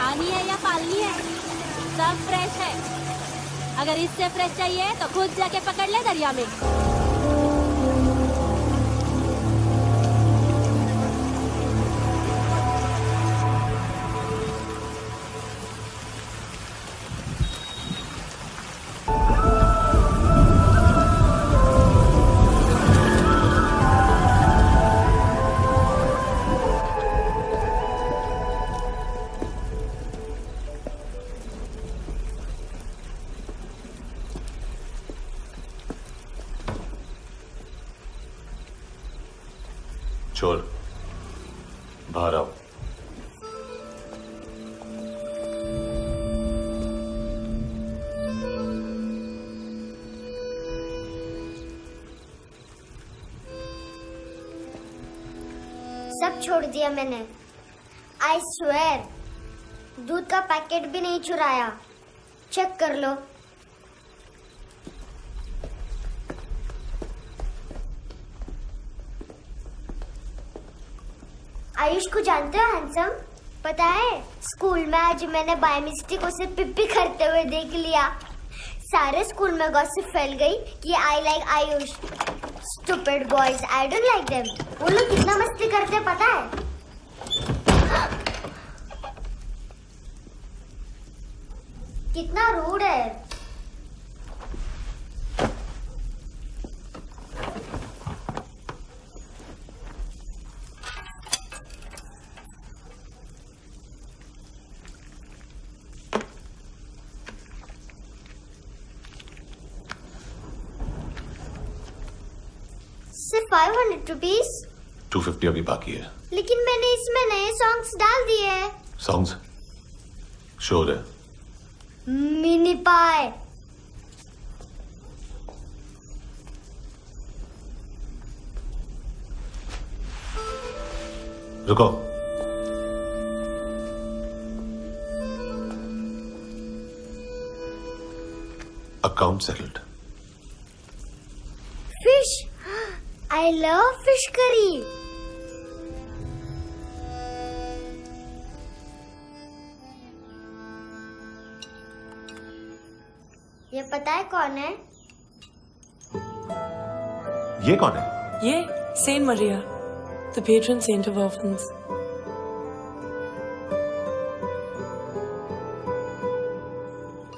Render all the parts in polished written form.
पानी है या पालनी है, सब फ्रेश है। अगर इससे फ्रेश चाहिए तो खुद जाके पकड़ ले दरिया में। चोर बाहर आओ। सब छोड़ दिया मैंने। आई स्वेयर, दूध का पैकेट भी नहीं चुराया। चेक कर लो। आयुष को जानते हो हैंडसम? पता है स्कूल में आज मैंने बाय मिस्टेक उसे पिप्पी करते हुए देख लिया। सारे स्कूल में गॉसिप फैल गई कि I like Ayush. Stupid boys, I don't like them. वो लोग कितना मस्ती करते पता है? कितना रूड है। सिर्फ 500 रुपीज। 250 अभी बाकी है। लेकिन मैंने इसमें नए सॉन्ग्स डाल दिए हैं। सॉन्ग्स? शोर है। मिनी पाए। रुको। Account settled. Fish, I love fish curry. ये पता है कौन है? ये कौन है? ये Saint Maria, the patron saint of orphans.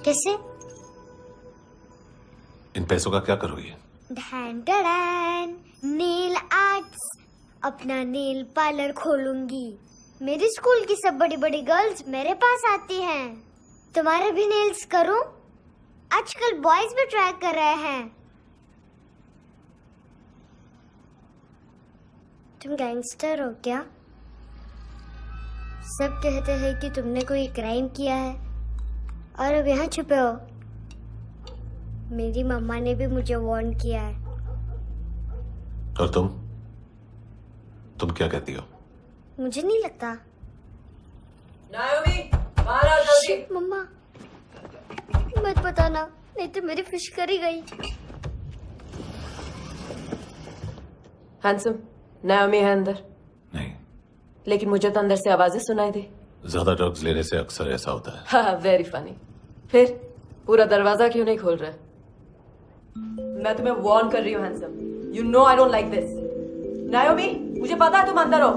कैसे? इन पैसों का क्या करोगे? ढैन ढैन, नेल आर्ट्स। अपना नेल पार्लर खोलूंगी। मेरे स्कूल की सब बड़ी बड़ी गर्ल्स मेरे पास आती हैं। तुम्हारे भी नेल्स करूं? आजकल बॉयज भी ट्राई कर रहे हैं। तुम गैंगस्टर हो क्या? सब कहते हैं कि तुमने कोई क्राइम किया है और अब यहाँ छुपे हो। मेरी मम्मा ने भी मुझे वार्न किया है। और तुम क्या कहती हो? मुझे नहीं लगता। नायोमी, बाहर आओ जल्दी। मम्मा मत बताना, नहीं तो मेरी फिश करी गई। हैंडसम, नायोमी है अंदर। नहीं। लेकिन मुझे तो अंदर से आवाजें सुनाई दी। ज्यादा ड्रग्स लेने से अक्सर ऐसा होता है। हाँ, वेरी फनी। फिर पूरा दरवाजा क्यों नहीं खोल रहा? मैं तुम्हें वार्न कर रही हूँ handsome. You know I don't like this. नायोमी, मुझे पता है तुम अंदर हो।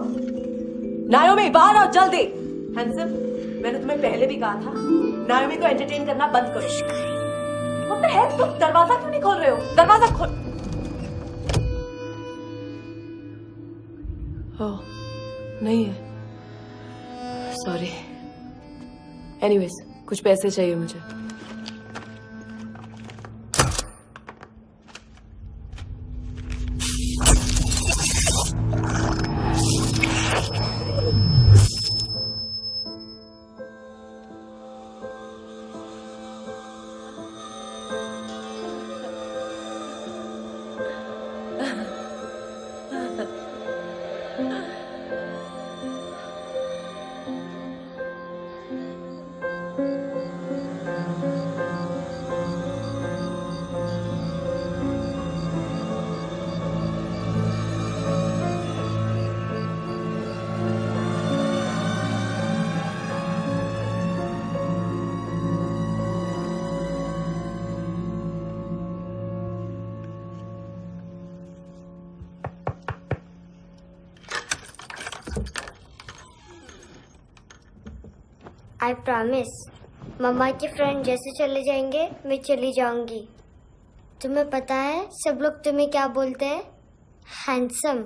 नायोमी, बाहर आओ जल्दी। हैंडसम, मैंने तुम्हें पहले भी कहा था नायोमी को एंटरटेन करना बंद करो। What the hell? तुम दरवाजा क्यों नहीं खोल रहे हो? दरवाजा खोल। ओह, नहीं है। सॉरी। एनीवेज, कुछ पैसे चाहिए मुझे। I promise. मम्मा के फ्रेंड जैसे चले जाएंगे मैं चली जाऊंगी। तुम्हें पता है सब लोग तुम्हें क्या बोलते हैं? हैंडसम।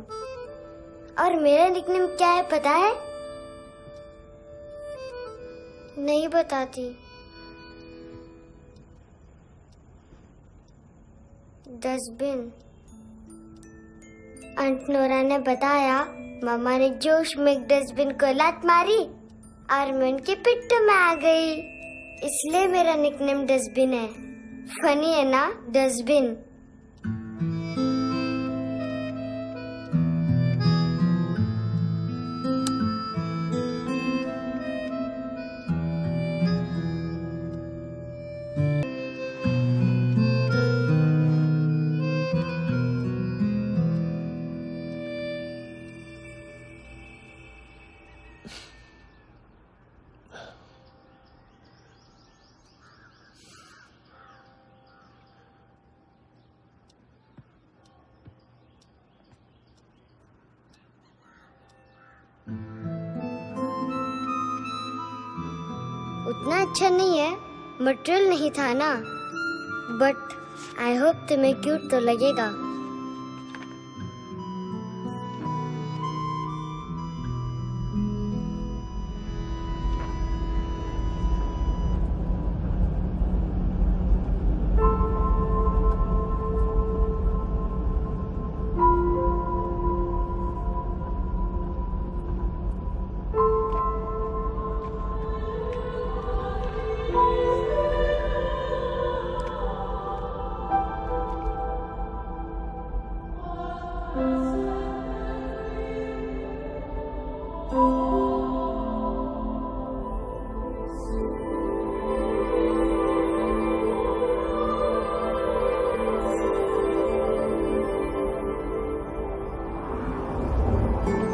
और मेरा निकनेम क्या है पता है? नहीं बताती। डस्टबिन। आंट नोरा ने बताया मामा ने जोश में एक डस्टबिन को लात मारी और मैं उनके पिट्ठू में आ गई, इसलिए मेरा निकनेम डस्टबिन है। फनी है ना डस्टबिन? उतना अच्छा नहीं है, मटेरियल नहीं था ना, बट आई होप तुम्हें क्यूट तो लगेगा।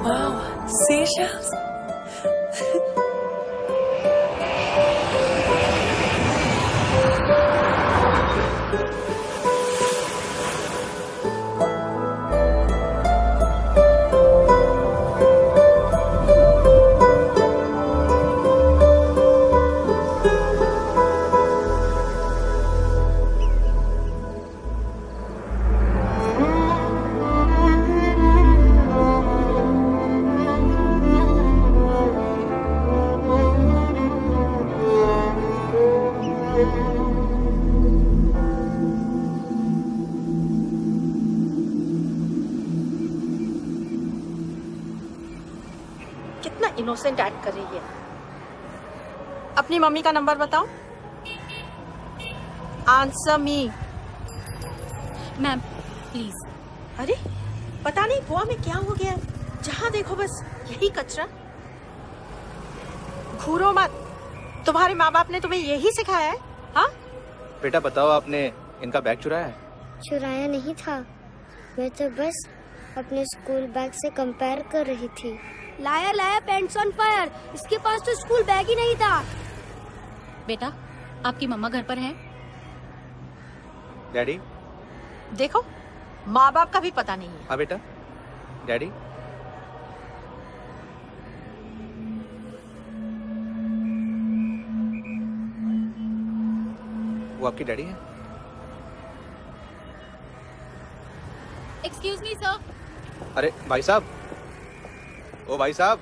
Wow, seashells. कितना इनोसेंट एक्ट कर रही है। अपनी मम्मी का नंबर बताओ। Answer me. Ma'am please. अरे पता नहीं गोवा में क्या हो गया, जहाँ देखो बस यही कचरा। घूरो मत, तुम्हारे माँ बाप ने तुम्हें यही सिखाया है? हाँ बेटा बताओ, आपने इनका बैग चुराया है? चुराया नहीं था, मैं तो बस अपने स्कूल बैग से कंपेयर कर रही थी। लाया लाया पैंट्स ऑन फायर, इसके पास तो स्कूल बैग ही नहीं था। बेटा आपकी मम्मा घर पर है? डैडी? देखो माँ बाप का भी पता नहीं है। हाँ बेटा। डैडी? वो आपकी डैडी है? Excuse me sir. अरे भाई साहब, ओ भाई साहब।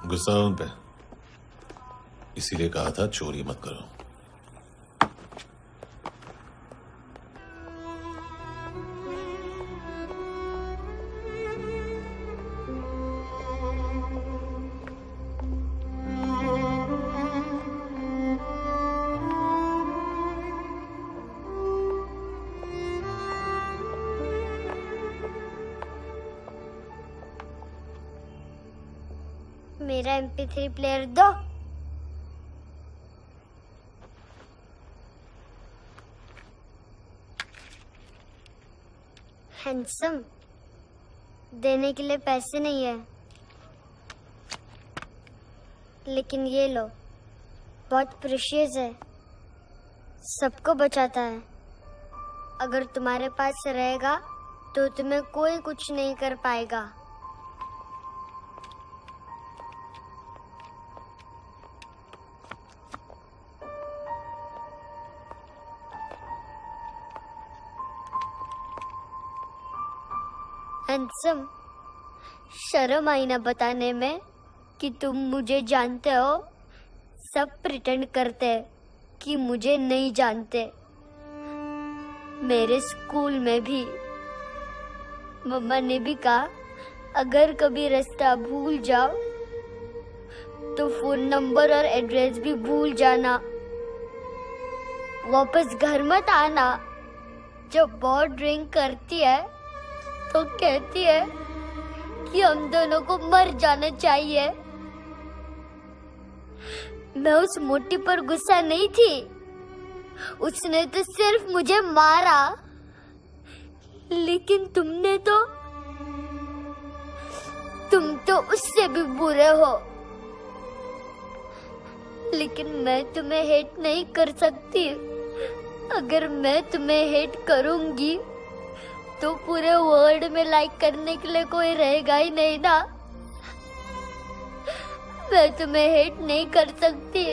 गुस्सा है उन पे, इसीलिए कहा था चोरी मत करो। मेरा MP3 प्लेयर दो। हैंडसम, देने के लिए पैसे नहीं है, लेकिन ये लो, बहुत प्रेशियस है, सबको बचाता है। अगर तुम्हारे पास रहेगा तो तुम्हें कोई कुछ नहीं कर पाएगा। हैंडसम, शर्म आई ना बताने में कि तुम मुझे जानते हो। सब प्रिटेंड करते हैं कि मुझे नहीं जानते। मेरे स्कूल में भी मम्मा ने भी कहा, अगर कभी रास्ता भूल जाओ तो फोन नंबर और एड्रेस भी भूल जाना। वापस घर मत आना। जब बहुत ड्रिंक करती है तो कहती है कि हम दोनों को मर जाना चाहिए। मैं उस मोटी पर गुस्सा नहीं थी, उसने तो सिर्फ मुझे मारा। लेकिन तुम तो उससे भी बुरे हो। लेकिन मैं तुम्हें हेट नहीं कर सकती। अगर मैं तुम्हें हेट करूंगी तो पूरे वर्ल्ड में लाइक करने के लिए कोई रहेगा ही नहीं ना। मैं तुम्हें हेट नहीं कर सकती।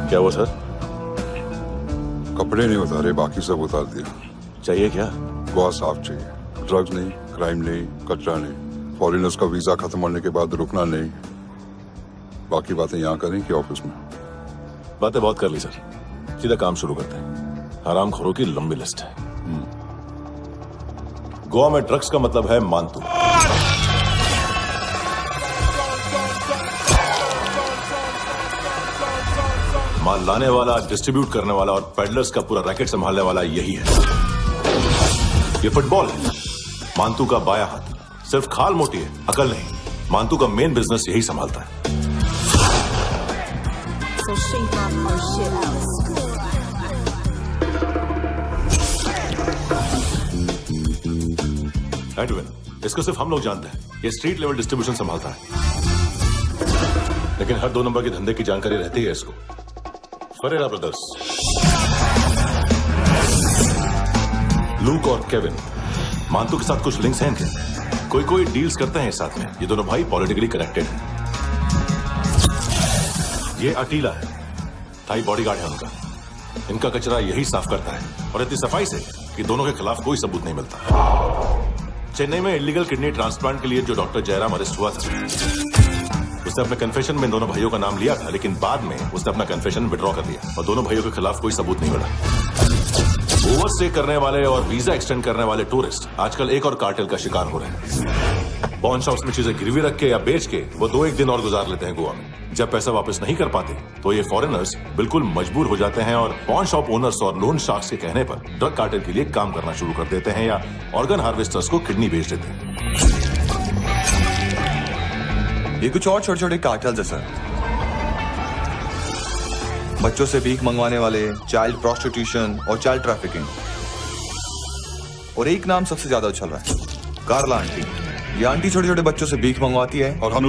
क्या हुआ सर? कपड़े नहीं उतारे, बाकी सब उतार दिया। चाहिए क्या? गोवा साफ चाहिए। ड्रग्स नहीं, क्राइम नहीं, कचरा नहीं। फॉरेनर्स का वीजा खत्म होने के बाद रुकना नहीं। बाकी बातें यहाँ करें कि ऑफिस में? बातें बहुत कर ली सर, सीधा काम शुरू करते हैं। हरामखोरों की लंबी लिस्ट है। गोवा में ड्रग्स का मतलब है मानतू। माल लाने वाला, डिस्ट्रीब्यूट करने वाला और पेडलर्स का पूरा रैकेट संभालने वाला यही है। ये फुटबॉल है, मानतू का बाया हाथ। सिर्फ खाल मोटी है, अकल नहीं। मानतू का मेन बिजनेस यही संभालता है। एडविन, इसको सिर्फ हम लोग जानते हैं। ये स्ट्रीट लेवल डिस्ट्रीब्यूशन संभालता है, लेकिन हर 2 नंबर के धंधे की जानकारी रहती है इसको। फरेरा ब्रदर्स, लूक और केविन, मानतू के साथ कुछ लिंक्स हैं इनके। कोई डील्स करते हैं साथ में। ये दोनों भाई पॉलिटिकली कनेक्टेड हैं। ये अटीला है, थाई बॉडीगार्ड है उनका। इनका कचरा यही साफ करता है, और इतनी सफाई से कि दोनों के खिलाफ कोई सबूत नहीं मिलता। चेन्नई में इलीगल किडनी ट्रांसप्लांट के लिए जो डॉक्टर जयराम अरेस्ट हुआ था, उसने अपने कन्फेशन में दोनों भाइयों का नाम लिया था, लेकिन बाद में उसने अपना कन्फेशन विड्रॉ कर दिया और दोनों भाइयों के खिलाफ कोई सबूत नहीं मिला। ओवरस्टे करने वाले और वीजा एक्सटेंड करने वाले टूरिस्ट आजकल एक और कार्टेल का शिकार हो रहे हैं। पॉन शॉप्स में चीजें गिरवी रख के या बेच के वो 2-1 दिन और गुजार लेते हैं गोवा में। जब पैसा वापस नहीं कर पाते तो ये फॉरेनर्स बिल्कुल मजबूर हो जाते हैं और पॉन शॉप ओनर्स और लोन शार्क्स के कहने पर ड्रग कार्टेल के लिए काम करना शुरू कर देते हैं या ऑर्गन हार्वेस्टर्स को किडनी बेच देते हैं। ये कुछ और छोटे छोटे कार्टेल्स है सर। बच्चों से भीख मंगवाने वाले, चाइल्ड प्रोस्टिट्यूशन और चाइल्ड ट्रैफिकिंग। और एक नाम सबसे ज्यादा उछल रहा है, कार्ला आंटी। ये आंटी छोटे छोटे बच्चों से भीख मंगवाती है। और हम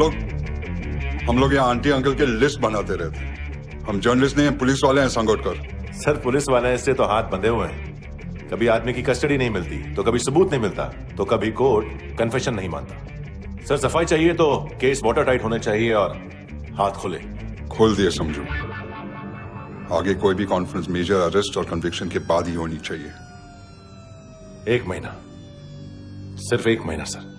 लोग यहाँ आंटी अंकल के लिस्ट बनाते रहते। हम जर्नलिस्ट नहीं हैं, पुलिस वाले हैं संगोटकर। सर पुलिस वाले इससे तो हाथ बंधे हुए हैं। कभी आदमी की कस्टडी नहीं मिलती तो कभी सबूत नहीं मिलता तो कभी कोर्ट कन्फेशन नहीं मानता। सर सफाई चाहिए तो केस वाटर टाइट होने चाहिए और हाथ खुले। खोल दिए समझो। आगे कोई भी कॉन्फ्रेंस मेजर अरेस्ट और कन्विक्शन के बाद ही होनी चाहिए। 1 महीना, सिर्फ 1 महीना सर।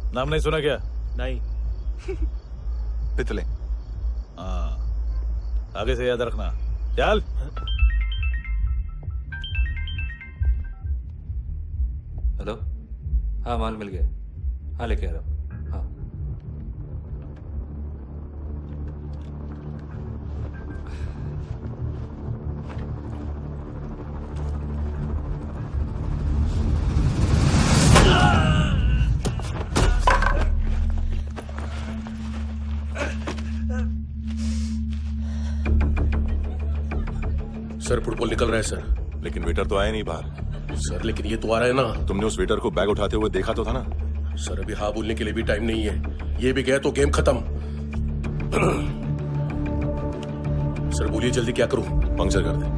नाम नहीं सुना क्या? नहीं। पितले। हाँ, आगे से याद रखना। चल। हेलो, हाँ माल मिल गया। हाँ लेके आ रहा हूँ। हाँ सर फुटबॉल निकल रहा है सर। लेकिन वेटर तो आया नहीं बाहर। सर लेकिन ये तो आ रहा है ना। तुमने उस वेटर को बैग उठाते हुए देखा तो था ना। सर अभी हाँ बोलने के लिए भी टाइम नहीं है। ये भी गया तो गेम खत्म। सर बोलिए जल्दी क्या करूं? पंक्चर कर दे।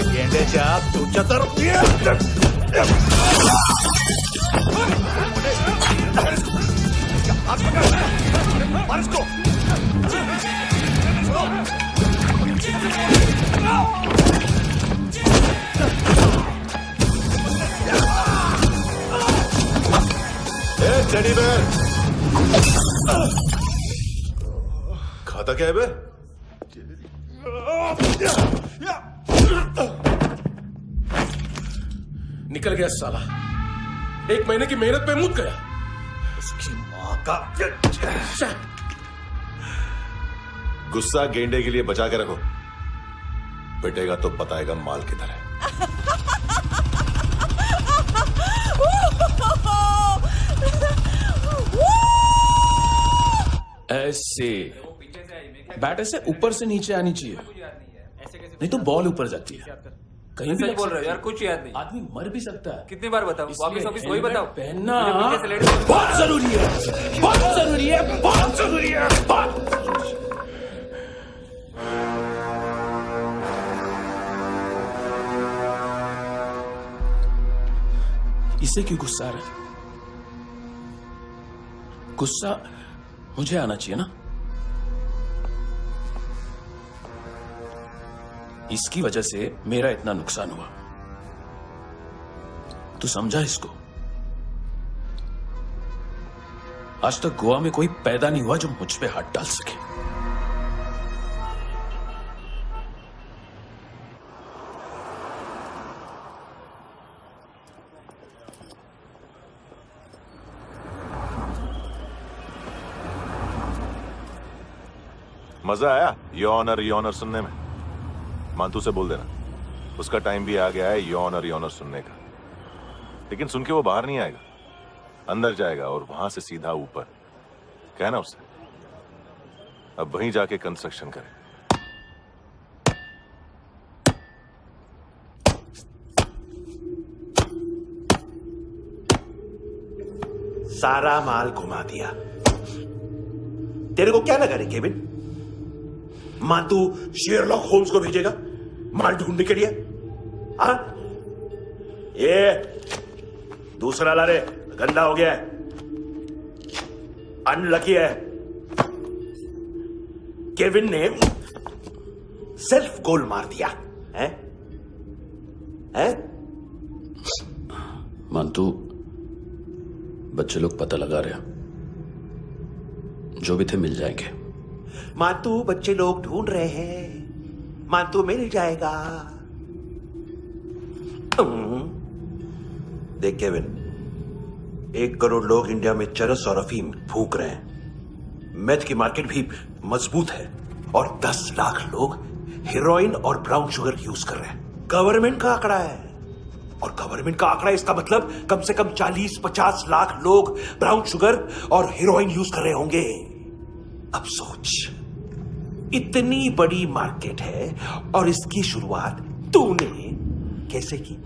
गेंडे चाप तुमच्या तर टेडी बेयर खाता क्या है बे? निकल गया साला। 1 महीने की मेहनत पे मुद गया। उसकी माँ का गुस्सा गेंडे के लिए बचा के रखो। पिटेगा तो बताएगा माल किधर है। ऐसे बैट ऐसे ऊपर से नीचे आनी चाहिए, नहीं तो बॉल ऊपर जाती है। कहीं भी बोल रहे हो यार, कुछ याद नहीं। आदमी मर भी सकता है। कितनी बार बताऊं? वापिस वही बताओ। पहनना बहुत जरूरी है, बहुत जरूरी है, बहुत जरूरी है, बहुत। इसे क्यों गुस्सा आ रहा है? गुस्सा मुझे आना चाहिए ना। इसकी वजह से मेरा इतना नुकसान हुआ। तू समझा इसको? आज तक गोवा में कोई पैदा नहीं हुआ जो मुझ पे हाथ डाल सके। मजा आया योर ऑनर सुनने में? मानतू से बोल देना उसका टाइम भी आ गया है योर ऑनर सुनने का। लेकिन सुन के वो बाहर नहीं आएगा, अंदर जाएगा और वहां से सीधा ऊपर। कहना उससे अब वहीं जाके कंस्ट्रक्शन करे। सारा माल घुमा दिया। तेरे को क्या लगा रे केविन, मातू शेरलॉक होम्स को भेजेगा माल ढूंढने के लिए? हाँ, ये दूसरा ला रे, गंदा हो गया है, अनलकी है। केविन ने सेल्फ गोल मार दिया है? मानतू, बच्चे लोग पता लगा रहे हैं, जो भी थे मिल जाएंगे। मातू बच्चे लोग ढूंढ रहे हैं, मातू मिल जाएगा। देख केविन, 1 करोड़ लोग इंडिया में चरस और अफीम फूंक रहे हैं, मेथ की मार्केट भी मजबूत है, और 10 लाख लोग हेरोइन और ब्राउन शुगर यूज कर रहे हैं। गवर्नमेंट का आंकड़ा है, और गवर्नमेंट का आंकड़ा, इसका मतलब कम से कम 40-50 लाख लोग ब्राउन शुगर और हेरोइन यूज कर रहे होंगे। अब सोच, इतनी बड़ी मार्केट है और इसकी शुरुआत तूने कैसे की?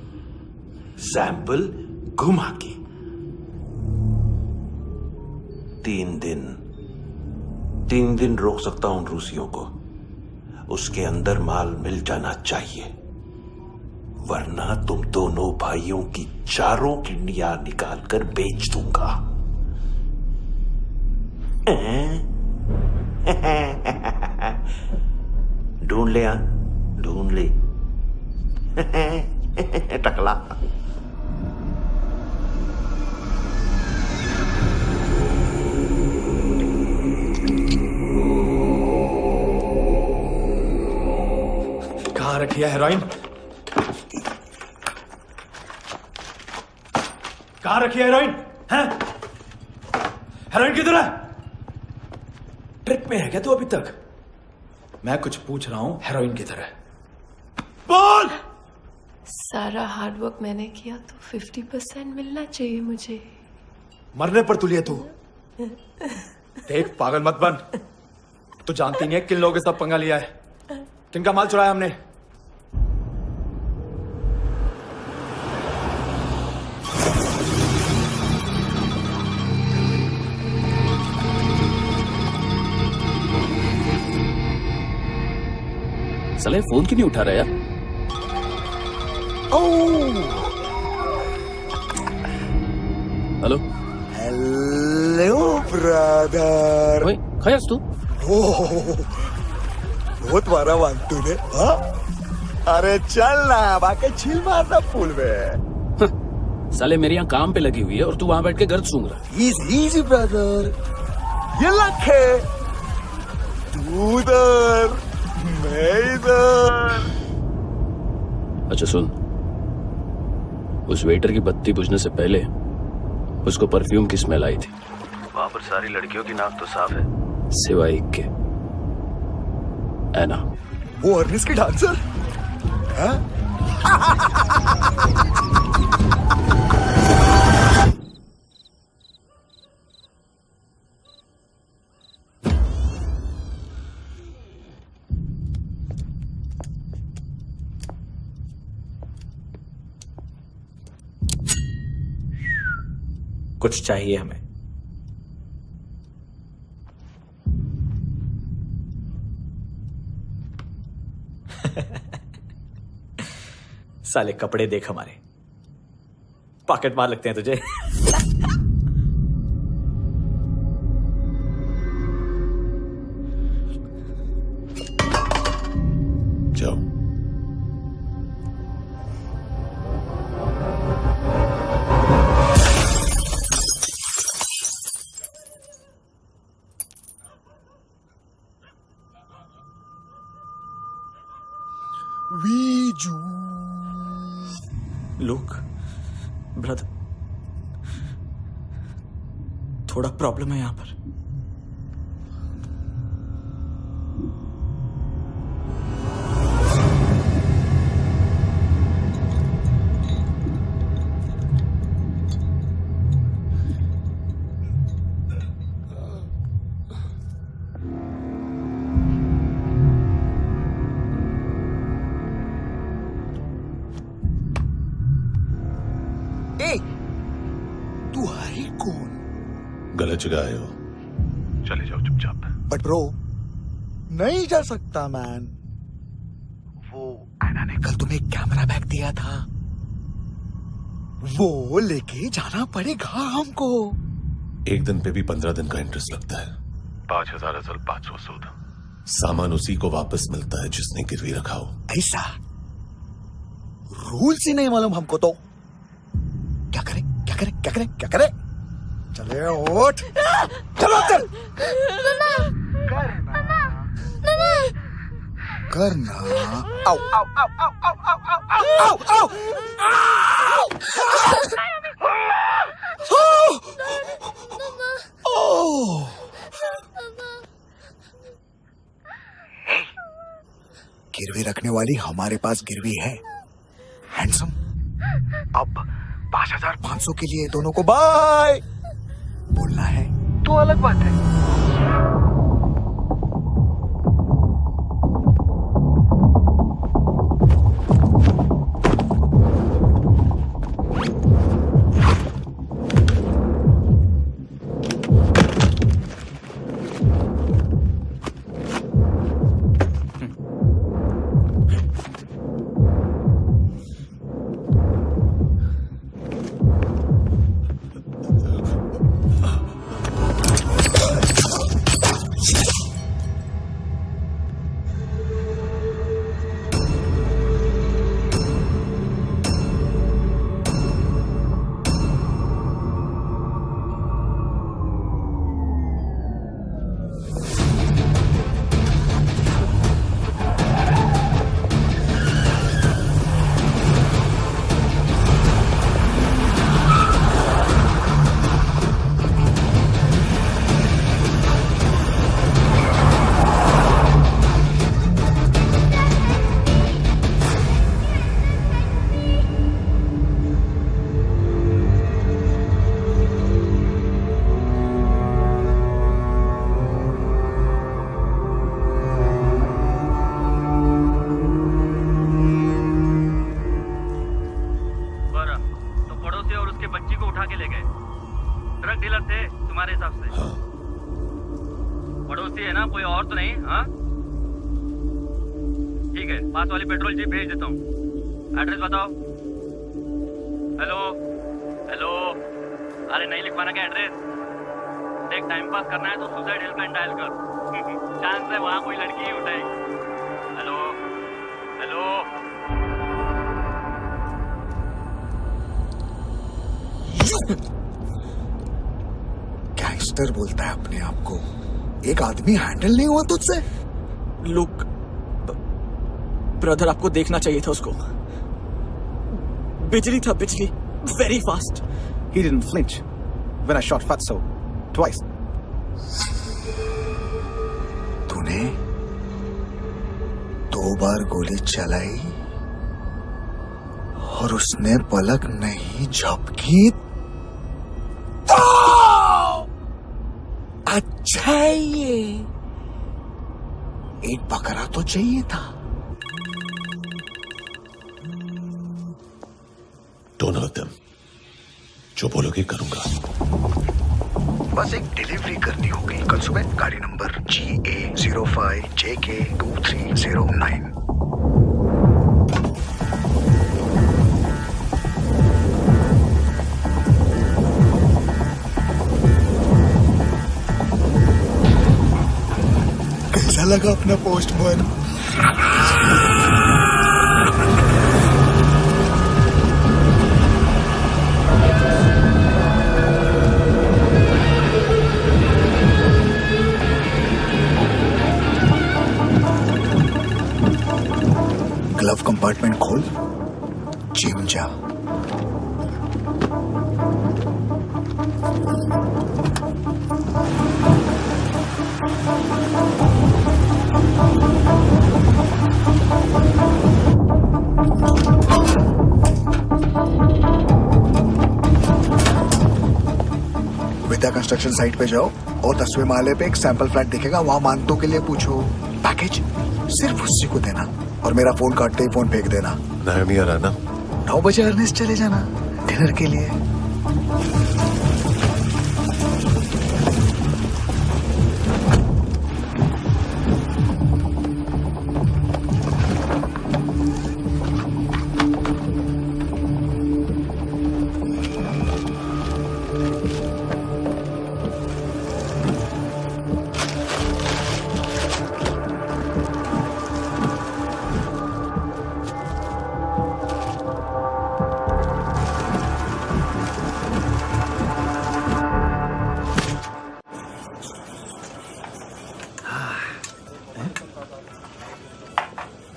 सैंपल घुमा के। 3 दिन रोक सकता हूं रूसियों को, उसके अंदर माल मिल जाना चाहिए, वरना तुम दोनों भाइयों की चारों किडनियां निकालकर बेच दूंगा। ढूंढ ले, ढूंढ ले टकला। कहाँ रखी है हेरोइन? कहाँ रखी है हेरोइन? हैं? हेरोइन किधर है? ट्रिप में है क्या तू अभी तक? मैं कुछ पूछ रहा हूं, हेरोइन किधर है? बोल! सारा हार्डवर्क मैंने किया तो 50% मिलना चाहिए मुझे। मरने पर तुलिए तू। देख, पागल मत बन। तू जानती नहीं है किन लोगों के साथ पंगा लिया है, किनका माल चुराया हमने। साले फोन क्यों नहीं उठा रहा यार? Hello hello brother. ओए, खैर तू? बहुत मारा वांटू ने। हाँ? अरे चल ना, बाकी चिल मारना पूल में। साले मेरी यहाँ काम पे लगी हुई है और तू वहां बैठ के गर्द सूंघ रहा है। इजी ब्रदर, ये लक है। तू उधर, मैं इधर। अच्छा सुन, उस वेटर की बत्ती बुझने से पहले उसको परफ्यूम की स्मेल आई थी। वहां पर सारी लड़कियों की नाक तो साफ है, सिवाय एक के, एना। वो अर्निस की डांसर? हाँ? कुछ चाहिए हमें। साले कपड़े देख हमारे, पॉकेट मार लगते हैं तुझे। जाओ। वीजू। लुक ब्रदर, थोड़ा प्रॉब्लम है यहां पर। तू है कौन? गलत जगह आए हो, चले जाओ चुपचाप। बट ब्रो नहीं जा सकता मैन। वो एना ने कल तुम्हें कैमरा बैग दिया था, वो लेके जाना पड़ेगा हमको। एक दिन पे भी 15 दिन का इंटरेस्ट लगता है। 5,000 असल 500 सूद। सामान उसी को वापस मिलता है जिसने गिरवी रखा हो। ऐसा रूल्स ही नहीं मालूम हमको तो। क्या करें क्या करें क्या करें क्या करें? चले उठ, चलो चल। करना आओ आओ आओ आओ आओ आओ आओ आओ आओ। गिरवी रखने वाली हमारे पास गिरवी है हैंडसम। अब 5,500 के लिए दोनों को बाय बोलना है तो अलग बात है। गैंगस्टर बोलता है अपने आप को। एक आदमी हैंडल नहीं हुआ तुझसे? लुक ब्रदर, आपको देखना चाहिए था उसको। बिजली था, बिजली, very fast. He didn't flinch when I shot Fatso twice. तूने 2 बार गोली चलाई और उसने पलक नहीं झपकी। अच्छा ये एक बकरा तो चाहिए था। Don't hurt them. जो बोलोगे करूंगा। बस एक डिलीवरी करनी होगी कल सुबह। गाड़ी नंबर GA05JK2309। कैसा लगा अपना पोस्टमैन? ग्लव कंपार्टमेंट खोल, जिम जा। विद्या कंस्ट्रक्शन साइट पे जाओ और 10वें माले पे एक सैंपल फ्लैट दिखेगा, वहां मानतों के लिए पूछो। पैकेज सिर्फ उसी को देना और मेरा फोन काटते ही फोन फेंक देना। नायोमी आ रहा ना? 9 बजे अर्नेस्ट चले जाना डिनर के लिए।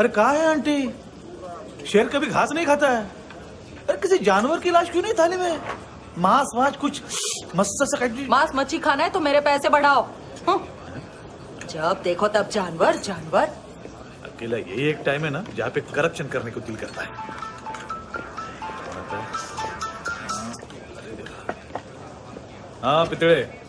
अरे कहा है आंटी, शेर कभी घास नहीं खाता है। अरे किसी जानवर की लाश क्यों नहीं थाली में? मांस वास कुछ मस्त सा मांस मच्छी खाना है तो मेरे पैसे बढ़ाओ। जब देखो तब जानवर जानवर। अकेला यही एक टाइम है ना जहाँ पे करप्शन करने को दिल करता है। हाँ पितड़े,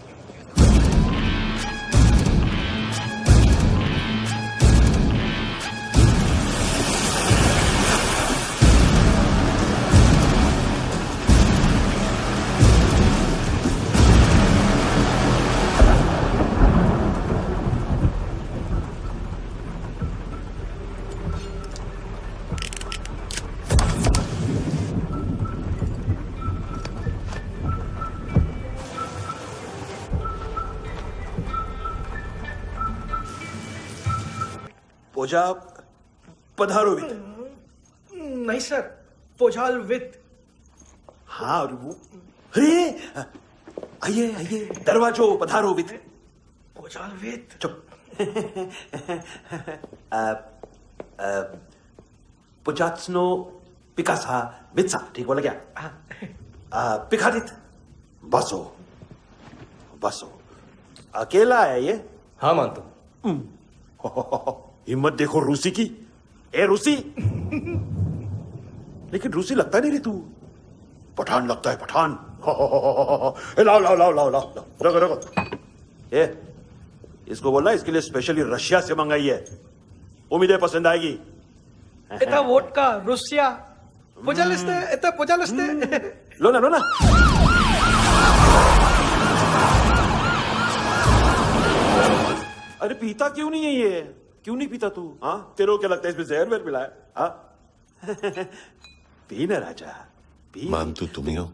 पोजा पधारो वित। नहीं सर, पोजाल वित। हाँ और वो, अरे आइए आइए, दरवाजो पधारो वित। पोजाल वित। चुप। पुजात्सनो पिकासा वित्सा, ठीक बोला क्या? पिकादित बसो बसो। अकेला है ये? हाँ मानतो। हिम्मत देखो रूसी की। ए रूसी, लेकिन रूसी लगता नहीं रे तू, पठान लगता है पठान। लाओ लाओ लाओ लाओ लाओ, रखो रखो। ए इसको बोलना इसके लिए स्पेशली रशिया से मंगाई है, उम्मीद है पसंद आएगी। इतना वोडका रुसिया पोजालिस्ते, इतना पोजालिस्ते। लो ना लो ना। अरे पीता क्यों नहीं है ये? क्यों नहीं पीता तू? हाँ तेरे को क्या लगता है इसमें जहर वेर मिला है? हाँ पी ना राजा पी। मानतू तुम ही हो?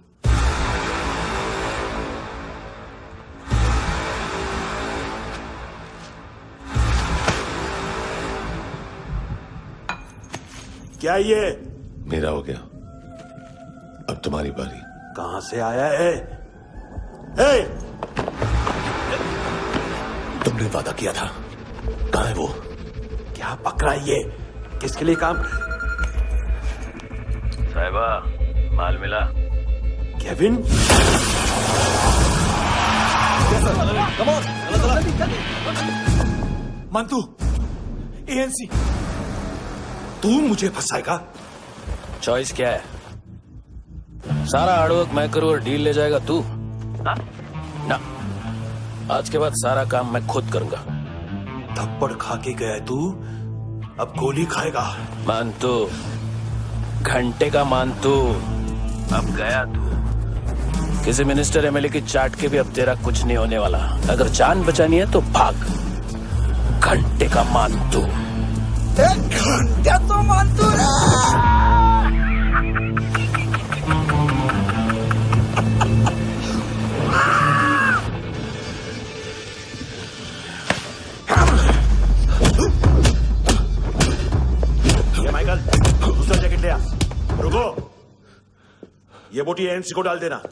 क्या ये? मेरा हो गया, अब तुम्हारी बारी। कहां से आया है? हे! तुमने वादा किया था, कहां है वो? क्या पकड़ा ये? किसके लिए काम? साहिबा माल मिला? केविन? मंतू, एएनसी। तू मुझे फंसाएगा? चॉइस क्या है? सारा हार्डवर्क मैं करूं और डील ले जाएगा तू? ना, आज के बाद सारा काम मैं खुद करूंगा। थप्पड़ खा के गया तू, अब गोली खाएगा। मानतू, घंटे का मानतू, अब गया तू। किसी मिनिस्टर एमएलए की चाट के भी अब तेरा कुछ नहीं होने वाला। अगर जान बचानी है तो भाग। घंटे का मानतू। घंटा तो मानतू ये माइकल, दूसरा जैकेट ले आ। रुको, ये बोटी एएनसी को डाल देना।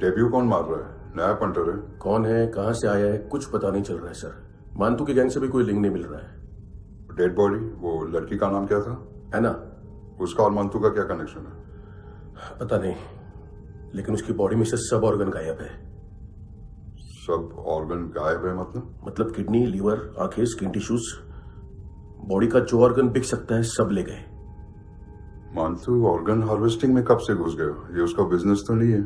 डेब्यू कौन मार रहा है? नया पंटर है। कौन है, कहां से आया है, कुछ पता नहीं चल रहा है सर। मानतू की गैंग से भी कोई लिंक नहीं मिल रहा है। डेड बॉडी, वो लड़की का नाम क्या था? है ना? उसका और मानतू का क्या कनेक्शन है? पता नहीं, लेकिन उसकी बॉडी में से सब ऑर्गन गायब है। सब ऑर्गन गायब है मतलब किडनी, लीवर, आंखें, स्किन टिश्यूज, बॉडी का जो ऑर्गन बिक सकता है सब ले गए। मानतू ऑर्गन हार्वेस्टिंग में कब से घुस गए? ये उसका बिजनेस तो नहीं है?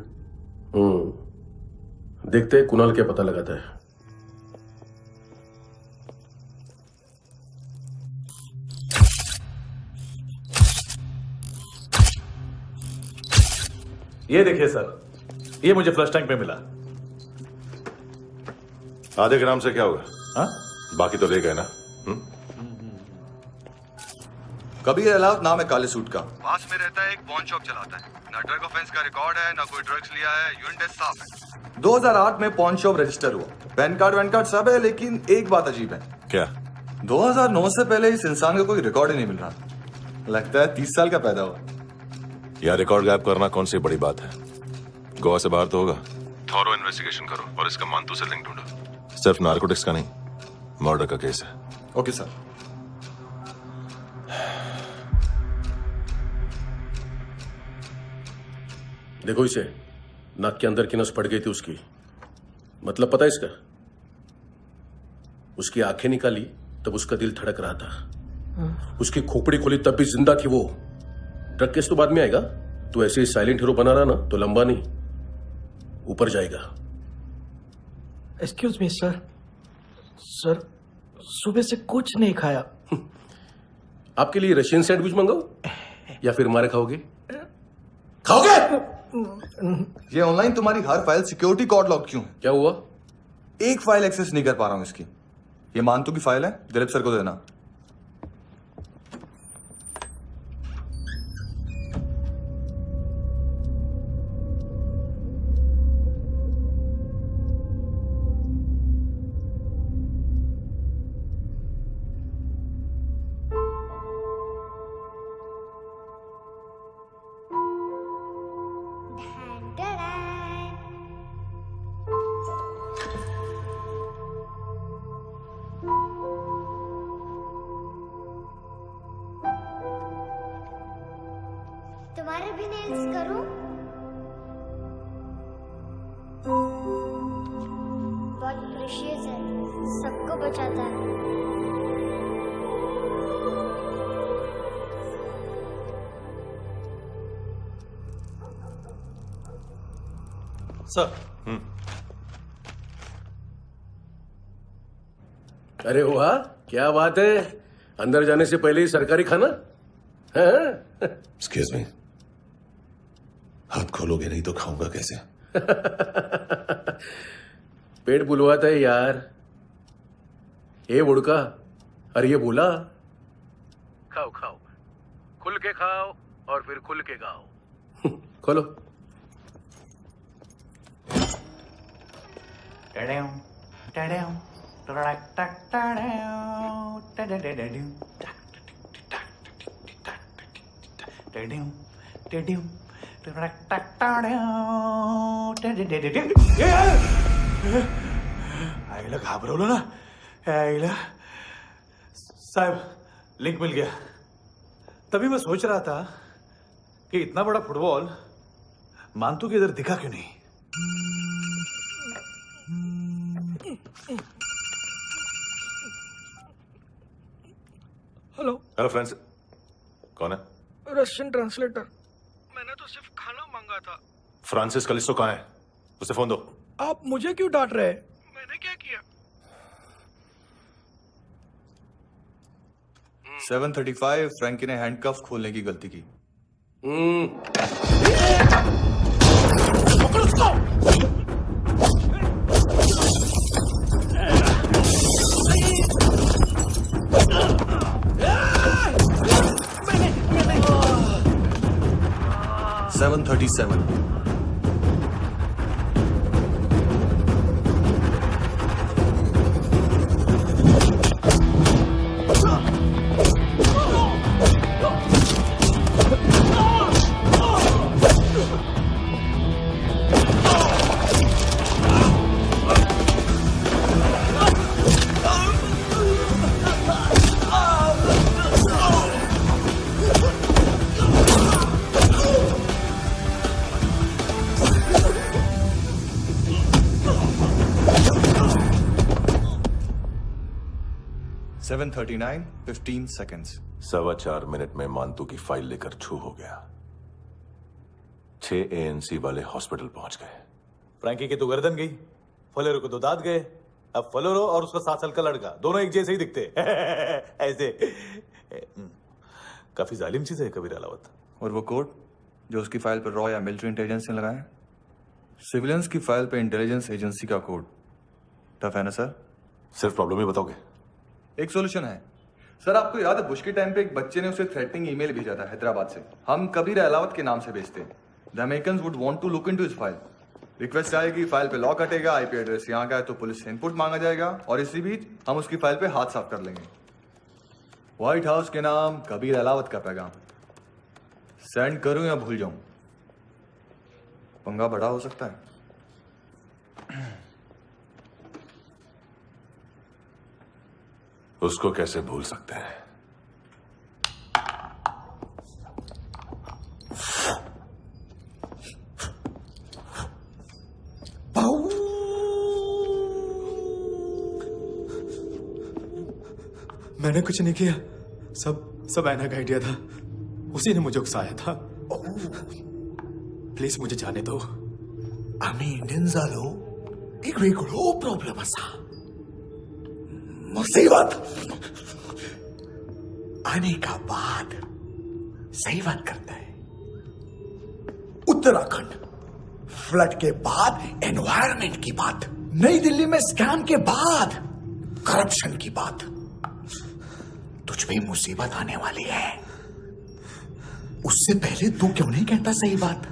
देखते हैं कुणाल क्या पता लगाता है। ये देखिए सर, ये मुझे फ्लश टैंक में मिला। आधे ग्राम से क्या होगा? हाँ? बाकी तो ले गए ना? कबीर अलाउद्दीन नाम है काले सूट का, पास में रहता है, एक पॉन शॉप चलाता है। ना ड्रग ऑफेंस का रिकॉर्ड है, ना कोई ड्रग्स लिया है, यूरिन टेस्ट साफ है। 2008 में पॉन शॉप रजिस्टर हुआ, पैन कार्ड सब है, लेकिन एक बात अजीब है। क्या? 2009 से पहले इस इंसान का कोई रिकॉर्ड ही नहीं मिल रहा। लगता है 30 साल का पैदा हुआ। यह रिकॉर्ड गायब करना कौन सी बड़ी बात है? गोवा से बाहर तो होगा। थॉरो इन्वेस्टिगेशन करो और इसका मानतू से लिंक ढूंढो। सिर्फ नार्कोटिक्स का नहीं, मर्डर का केस है। Okay sir. देखो इसे, नाक के अंदर की नस पड़ गई थी उसकी। मतलब पता है इसका? उसकी आंखें निकाली तब उसका दिल धड़क रहा था। उसकी खोपड़ी खोली तब भी जिंदा थी वो। ड्रग केस तो बाद में आएगा। तो ऐसे ही साइलेंट हीरो बना रहा ना तो लंबा नहीं, ऊपर जाएगा। एक्सक्यूज मी सर, सर सुबह से कुछ नहीं खाया। आपके लिए रशियन सैंडविच मंगाओ या फिर मारे खाओगे? खाओगे? ये ऑनलाइन तुम्हारी हर फाइल सिक्योरिटी कोड लॉक क्यों है? क्या हुआ? एक फाइल एक्सेस नहीं कर पा रहा हूं इसकी। ये मानतू की फाइल है, दिलीप सर को देना। तुम्हारे भी नेल्स करूं? बहुत प्रेशियस है, सबको बचाता है। सर। अरे वाह, क्या बात है। अंदर जाने से पहले ही सरकारी खाना। एक्सक्यूज मी, हाथ खोलोगे नहीं तो खाऊंगा कैसे? पेट बुलवाता है यार। ये बुड़का, अरे ये बोला खाओ खाओ, खुल के खाओ और फिर खुल के गाओ। खोलो। आईला घाबरवलं ना। आईला साहब, लिंक मिल गया। तभी मैं सोच रहा था कि इतना बड़ा फुटबॉल मानतू के इधर दिखा क्यों नहीं। हेलो। हेलो फ्रेंड्स, कौन है? Russian translator. मैंने तो सिर्फ खाना मांगा था। फ्रांसिस कलिस्टो कहाँ है? उसे फोन दो। आप मुझे क्यों डांट रहे हैं? मैंने क्या किया? 735 फ्रैंकी ने हैंडकफ खोलने की गलती की। पकड़ो उसको। 737 737 7:39, 15 seconds. 4.25 मिनट में मानतू की फाइल लेकर छू हो गया। 6 ANC वाले हॉस्पिटल पहुंच गए। फ्रैंकी की तो गर्दन गई, फलेरो को तो दांत गए। अब फलेरो और उसका 7 साल का लड़का दोनों एक जैसे ही दिखते ऐसे। काफी जालिम चीज है कबीर अलावत। और वो कोड जो उसकी फाइल पर रॉ या मिलिट्री इंटेलिजेंस ने लगाया, सिविलियंस की फाइल पे इंटेलिजेंस एजेंसी का कोड। टफ है ना सर? सिर्फ प्रॉब्लम ही बताओगे? एक सॉल्यूशन है सर। आपको याद है बुश के टाइम पे एक बच्चे ने उसे थ्रेटनिंग ईमेल भेजा था हैदराबाद से। हम कबीर अलावत के नाम से भेजते हैं। The Americans would want to look into his file. Request आएगी, फाइल पे लॉक हटेगा, आईपी एड्रेस यहाँ का है तो पुलिस से इनपुट मांगा जाएगा और इसी बीच हम उसकी फाइल पे हाथ साफ कर लेंगे। व्हाइट हाउस के नाम कबीर अलावत का पैगाम। सेंड करूं या भूल जाऊं? पंगा बड़ा हो सकता है। उसको कैसे भूल सकते हैं? मैंने कुछ नहीं किया, सब ऐना का आइडिया था। उसी ने मुझे उकसाया था। प्लीज मुझे जाने दो। आम्ही इंडियन झालो एक वेगळो प्रॉब्लेम असा, मुसीबत आने का बाद। सही बात करता है। उत्तराखंड फ्लड के बाद एनवायरनमेंट की बात, नई दिल्ली में स्कैम के बाद करप्शन की बात। तुझ पे मुसीबत आने वाली है, उससे पहले तू क्यों नहीं कहता सही बात?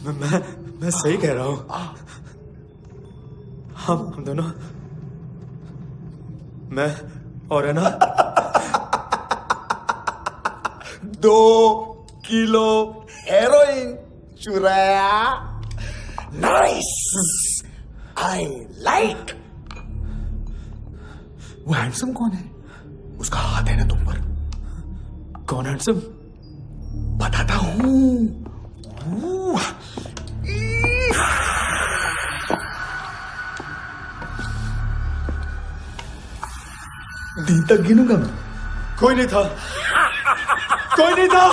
मैं सही कह रहा हूं। हम दोनों, मैं और है ना 2 किलो हेरोइन चुराया। Nice, I like. वो हैंडसम कौन है? उसका हाथ है ना तुम पर। कौन हैंडसम? बताता हूं। दिन तक गिनूंगा मैं। कोई नहीं था, कोई नहीं था।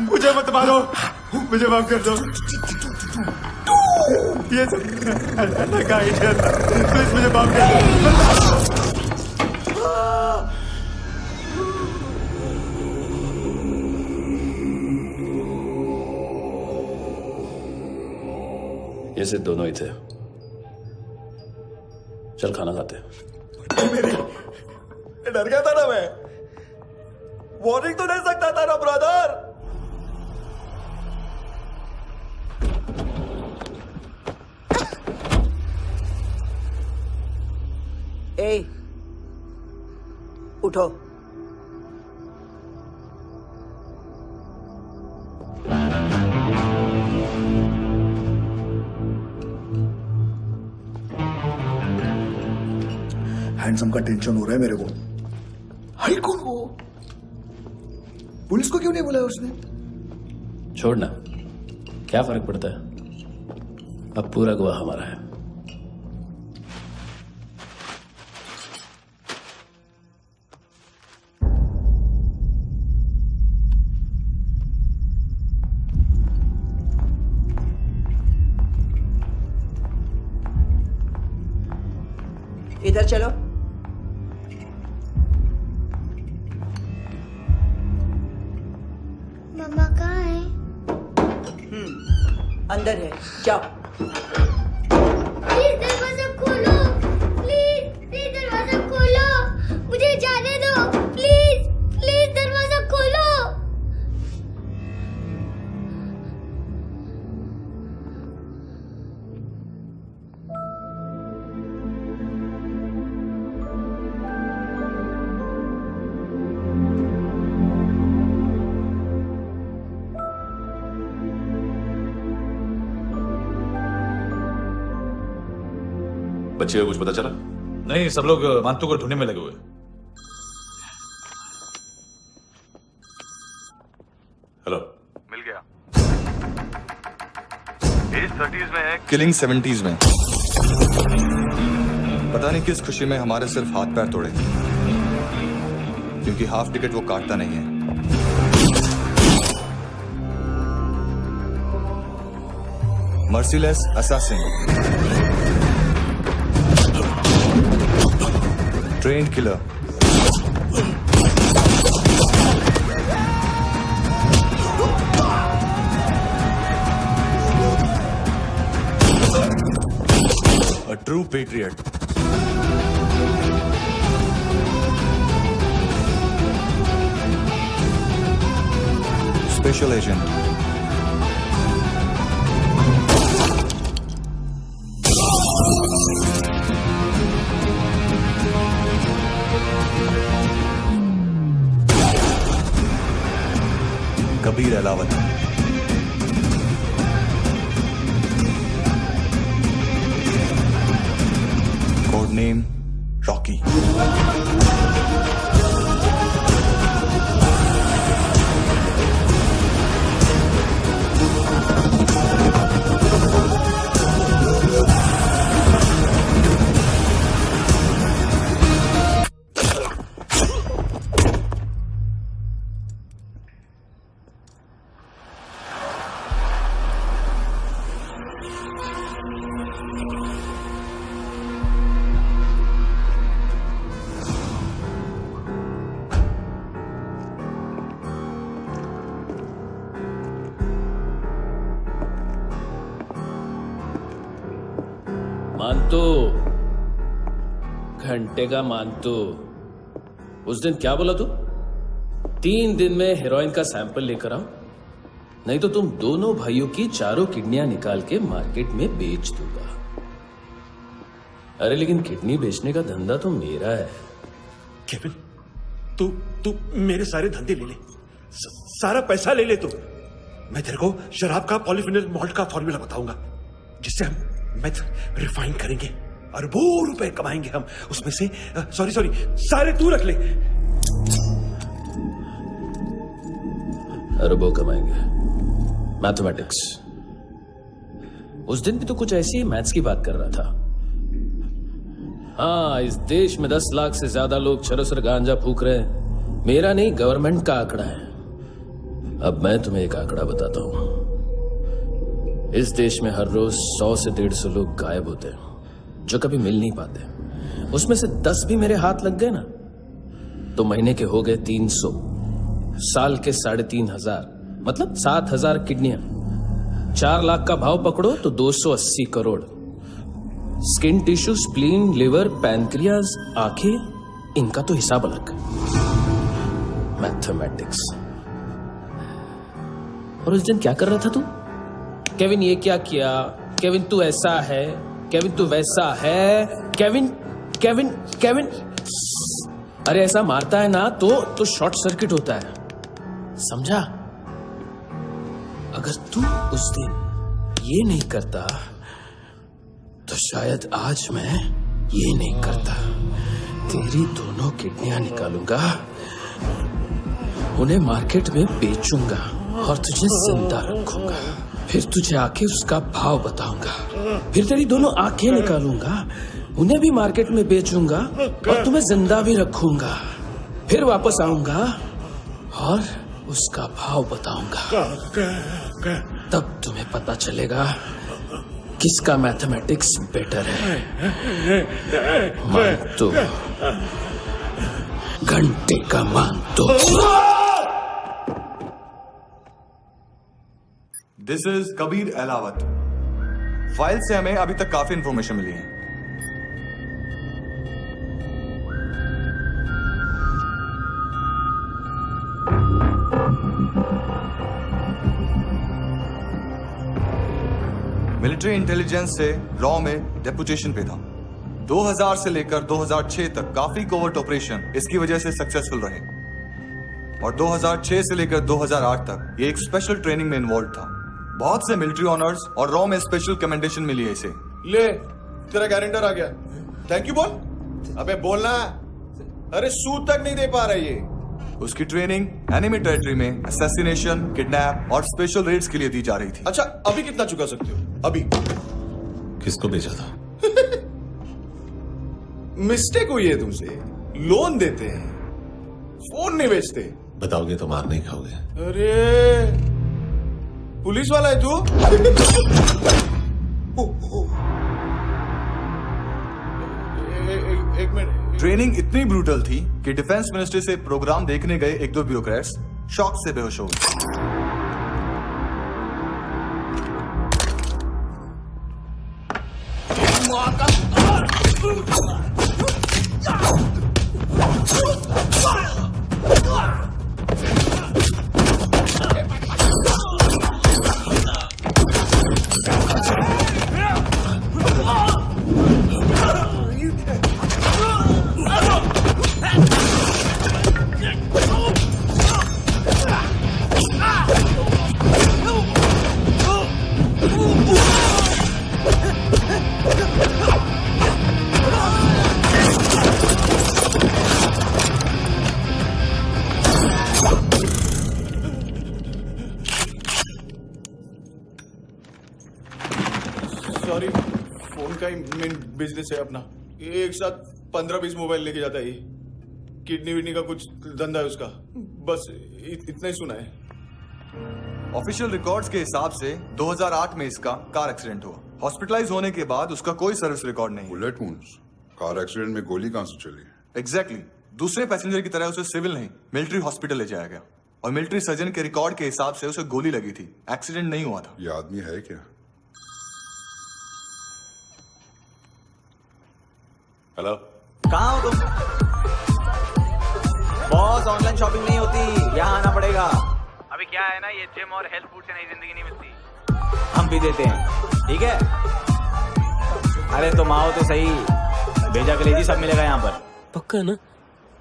मुझे मत मारो, मुझे माफ कर दो। ये का आइडिया था, प्लीज मुझे माफ कर दो। ये सिर्फ दोनों ही थे। चल खाना खाते हैं। डर गया था ना मैं। वार्निंग तो दे सकता था ना ब्रदर। ए, उठो। हैंडसम का टेंशन हो रहा है मेरे को। हाई कौन वो? पुलिस को क्यों नहीं बुलाया उसने? छोड़ना, क्या फर्क पड़ता है? अब पूरा गवाह हमारा है। इधर चलो। मम्मा कहाँ है? अंदर है, जाओ। प्लीज दरवाजा खोलो, प्लीज दरवाजा खोलो, मुझे जाने दो। प्लीज दरवाजा खोलो। बच्चे को कुछ पता चला? नहीं, सब लोग मानतू को ढूंढने में लगे हुए। हेलो, मिल गया। एज 30s में है, किलिंग 70s में। पता नहीं किस खुशी में हमारे सिर्फ हाथ पैर तोड़े, क्योंकि हाफ टिकट वो काटता नहीं है। Merciless assassin, trained killer, a true patriot. Special agent. Kabir Alawat. Code name Rocky. मानतो, घंटे का मानतो, उस दिन क्या बोला तू? 3 दिन में हेरोइन का सैंपल लेकर आओ, नहीं तो तुम दोनों भाइयों की चारों किडनियां निकाल के मार्केट में बेच दूंगा। अरे लेकिन किडनी बेचने का धंधा तो मेरा है। केविन, तू मेरे सारे धंधे ले ले, सारा पैसा ले ले तू। मैं तेरे को शराब का पॉलीफिनल मॉल्ट का फॉर्मूला बताऊंगा, जिससे हम मेथ रिफाइन करेंगे, अरबों रुपए कमाएंगे हम उसमें से। सॉरी सारे तू रख ले। अरबों कमाएंगे, मैथमेटिक्स। उस दिन भी तो कुछ ऐसी ही मैथ्स की बात कर रहा था। हाँ, इस देश में 10 लाख से ज्यादा लोग चरस और गांजा फूक रहे हैं। मेरा नहीं, गवर्नमेंट का आंकड़ा है। अब मैं तुम्हें एक आंकड़ा बताता हूं। इस देश में हर रोज 100 से 150 लोग गायब होते हैं, जो कभी मिल नहीं पाते। उसमें से 10 भी मेरे हाथ लग गए ना, तो महीने के हो गए 300, साल के 3500, मतलब 7000 किडनियां। 4 लाख का भाव पकड़ो तो 280 crore. Skin tissue, spleen, liver, pancreas, आंखें, इनका तो हिसाब अलग। मैथमेटिक्स। और उस दिन क्या कर रहा था तू? केविन ये क्या किया, केविन तू ऐसा है, केविन तू वैसा है, केविन केविन केविन। अरे ऐसा मारता है ना तो शॉर्ट सर्किट होता है, समझा? अगर तू उस दिन ये नहीं करता तो शायद आज मैं ये नहीं करता। तेरी दोनों किडनियां निकालूंगा, उन्हें मार्केट में बेचूंगा और तुझे जिंदा रखूंगा। फिर तुझे आके उसका भाव बताऊंगा। फिर तेरी दोनों आंखें निकालूंगा, उन्हें भी मार्केट में बेचूंगा और तुम्हें जिंदा भी रखूंगा। फिर वापस आऊंगा और उसका भाव बताऊंगा। तब तुम्हें पता चलेगा किसका मैथमेटिक्स बेटर है। मानतो, घंटे का मानतो। This is Kabir Ahlawat. File से हमें अभी तक काफी इंफॉर्मेशन मिली है। मिलिट्री इंटेलिजेंस से रॉ में डेपुटेशन पे था। 2000 से लेकर 2006 तक काफी कोवर्ट ऑपरेशन इसकी वजह से सक्सेसफुल रहे, और 2006 से लेकर 2008 तक ये एक स्पेशल ट्रेनिंग में इन्वॉल्व था। बहुत से मिलिट्री ऑनर्स और रॉ में स्पेशल कमेंडेशन मिली है इसे। ले, तेरा गारंटर आ गया। थैंक यू बोल। अबे बोलना। अरे सूद तक नहीं दे पा रहा ये। उसकी ट्रेनिंग एनिमी टेरिटरी में असैसिनेशन, किडनैप और स्पेशल रेड्स के लिए दी जा रही थी। अच्छा, अभी कितना चुका सकते हो? अभी किसको भेजा था? मिस्टेक हुई है तुमसे। लोन देते हैं, फोन नहीं बेचते। बताओगे तो मार नहीं खाओगे। अरे पुलिस वाला है तू? एक मिनट। ट्रेनिंग इतनी ब्रूटल थी कि डिफेंस मिनिस्ट्री से प्रोग्राम देखने गए एक दो ब्यूरोक्रेट्स शॉक से बेहोश हो गए। सॉरी, फोन का ही मेन बिजनेस है अपना। एक साथ 15-20 मोबाइल लेके जाता है ये। किडनी विडनी का कुछ धंधा है उसका। बस इतना ही सुना है। ऑफिशियल रिकॉर्ड्स के हिसाब से 2008 में इसका कार एक्सीडेंट हुआ। हॉस्पिटलाइज होने के बाद उसका कोई सर्विस रिकॉर्ड नहीं। बुलेट वुंड्स, कार एक्सीडेंट में गोली कहां से चली? एग्जैक्टली। दूसरे पैसेंजर की तरह उसे सिविल नहीं मिलिट्री हॉस्पिटल ले जाया गया और मिलिट्री सर्जन के रिकॉर्ड के हिसाब से उसे गोली लगी थी। एक्सीडेंट नहीं हुआ था। ये आदमी है क्या? हेलो, कहाँ हो तुम? बॉस, ऑनलाइन शॉपिंग नहीं होती, यहाँ आना पड़ेगा। अभी क्या है ना, ये जिम और हेल्थ फूड से नई जिंदगी नहीं मिलती। हम भी देते हैं, ठीक है? अरे तुम आओ तो सही, भेजा कलेजी सब मिलेगा यहाँ पर। पक्का ना?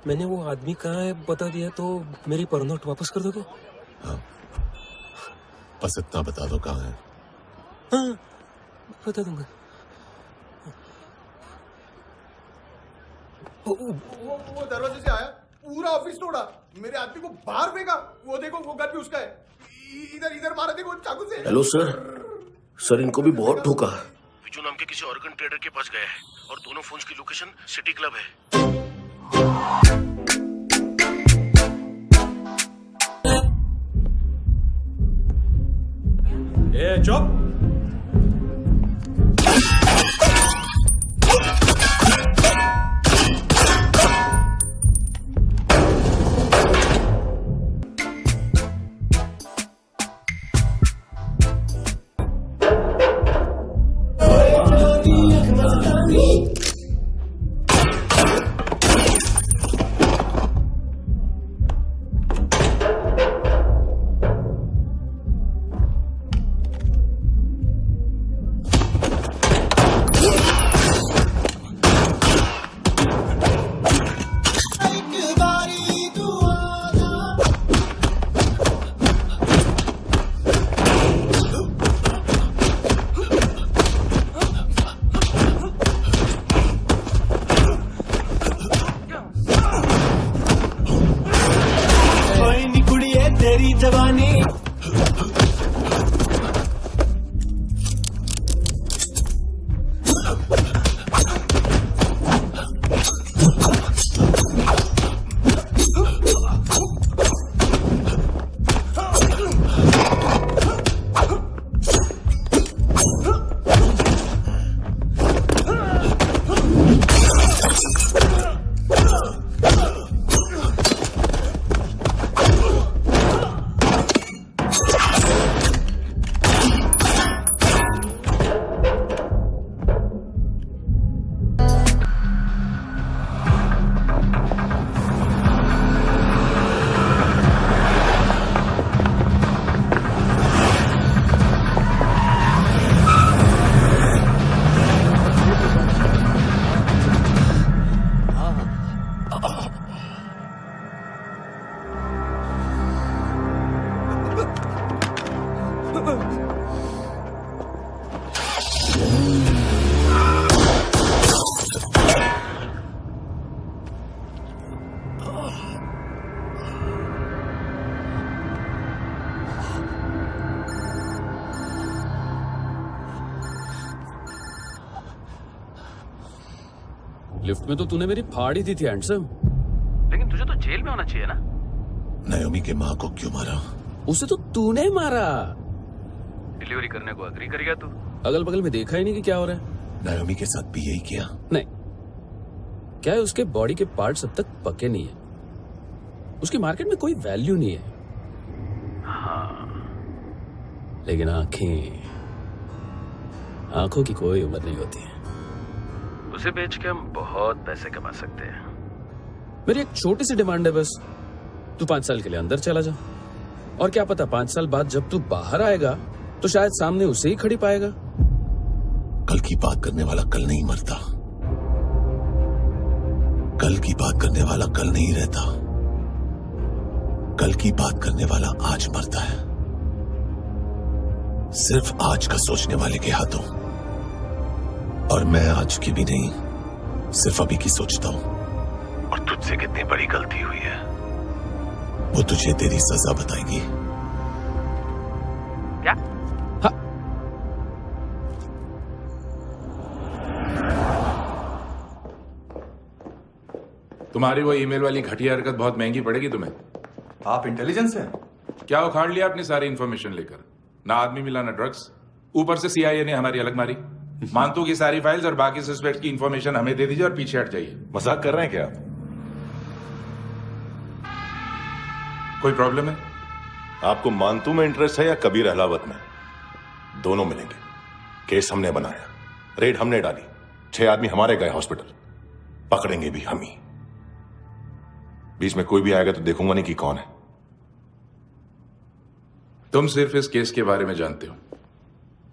मैंने वो आदमी कहाँ है बता दिया तो मेरी परनोट वापस कर दोगे? हाँ, बस इतना बता दो कहाँ है। हाँ, बता दूंगा। वो दरवाजे से आया, पूरा ऑफिस तोड़ा, मेरे आदमी को बाहर फेंका। वो देखो, वो गन भी उसका है। इधर मारा, देखो चाकू से। हेलो सर, इनको भी बहुत ठोका। विजू नाम के किसी ऑर्गन ट्रेडर के पास गया है और दोनों फोन्स की लोकेशन सिटी क्लब है। ए चुप। लिफ्ट में तो तूने मेरी फाड़ ही दी थी हैंडसम। लेकिन तुझे तो जेल में होना चाहिए ना। नायोमी के माँ को क्यों मारा? उसे तो तूने मारा। डिलीवरी करने को अग्री कर गया तू। अगल बगल में देखा ही नहीं कि क्या हो रहा है। नायोमी के साथ भी यही किया? नहीं, क्या है उसके बॉडी के पार्ट्स अब तक पके नहीं है, उसकी मार्केट में कोई वैल्यू नहीं है। हाँ, लेकिन आंखों की कोई उम्र नहीं होती है। उसे बेच के हम बहुत पैसे कमा सकते हैं। मेरी एक छोटी सी डिमांड है बस, तू 5 साल के लिए अंदर चला जा, और क्या पता 5 साल बाद जब तू बाहर आएगा तो शायद सामने उसे ही खड़ी पाएगा। कल की बात करने वाला कल नहीं मरता, कल की बात करने वाला कल नहीं रहता, कल की बात करने वाला आज मरता है। सिर्फ आज का सोचने वाले के हाथों, और मैं आज की भी नहीं, सिर्फ अभी की सोचता हूं। और तुझसे कितनी बड़ी गलती हुई है वो तुझे तेरी सजा बताएगी। क्या? हाँ। तुम्हारी वो ईमेल वाली घटिया हरकत बहुत महंगी पड़ेगी तुम्हें। आप इंटेलिजेंस हैं? क्या उखाड़ लिया अपनी सारी इन्फॉर्मेशन लेकर? ना आदमी मिला ना ड्रग्स, ऊपर से CIA ने हमारी अलग मारी। मानतू की सारी फाइल्स और बाकी सस्पेक्ट की इन्फॉर्मेशन हमें दे दीजिए और पीछे हट जाइए। मजाक कर रहे हैं क्या आप? कोई प्रॉब्लम है? आपको मानतू में इंटरेस्ट है या कबीर अहलावत में? दोनों मिलेंगे। केस हमने बनाया, रेड हमने डाली, 6 आदमी हमारे गए हॉस्पिटल, पकड़ेंगे भी हम ही। बीच में कोई भी आएगा तो देखूंगा नहीं कि कौन है। तुम सिर्फ इस केस के बारे में जानते हो,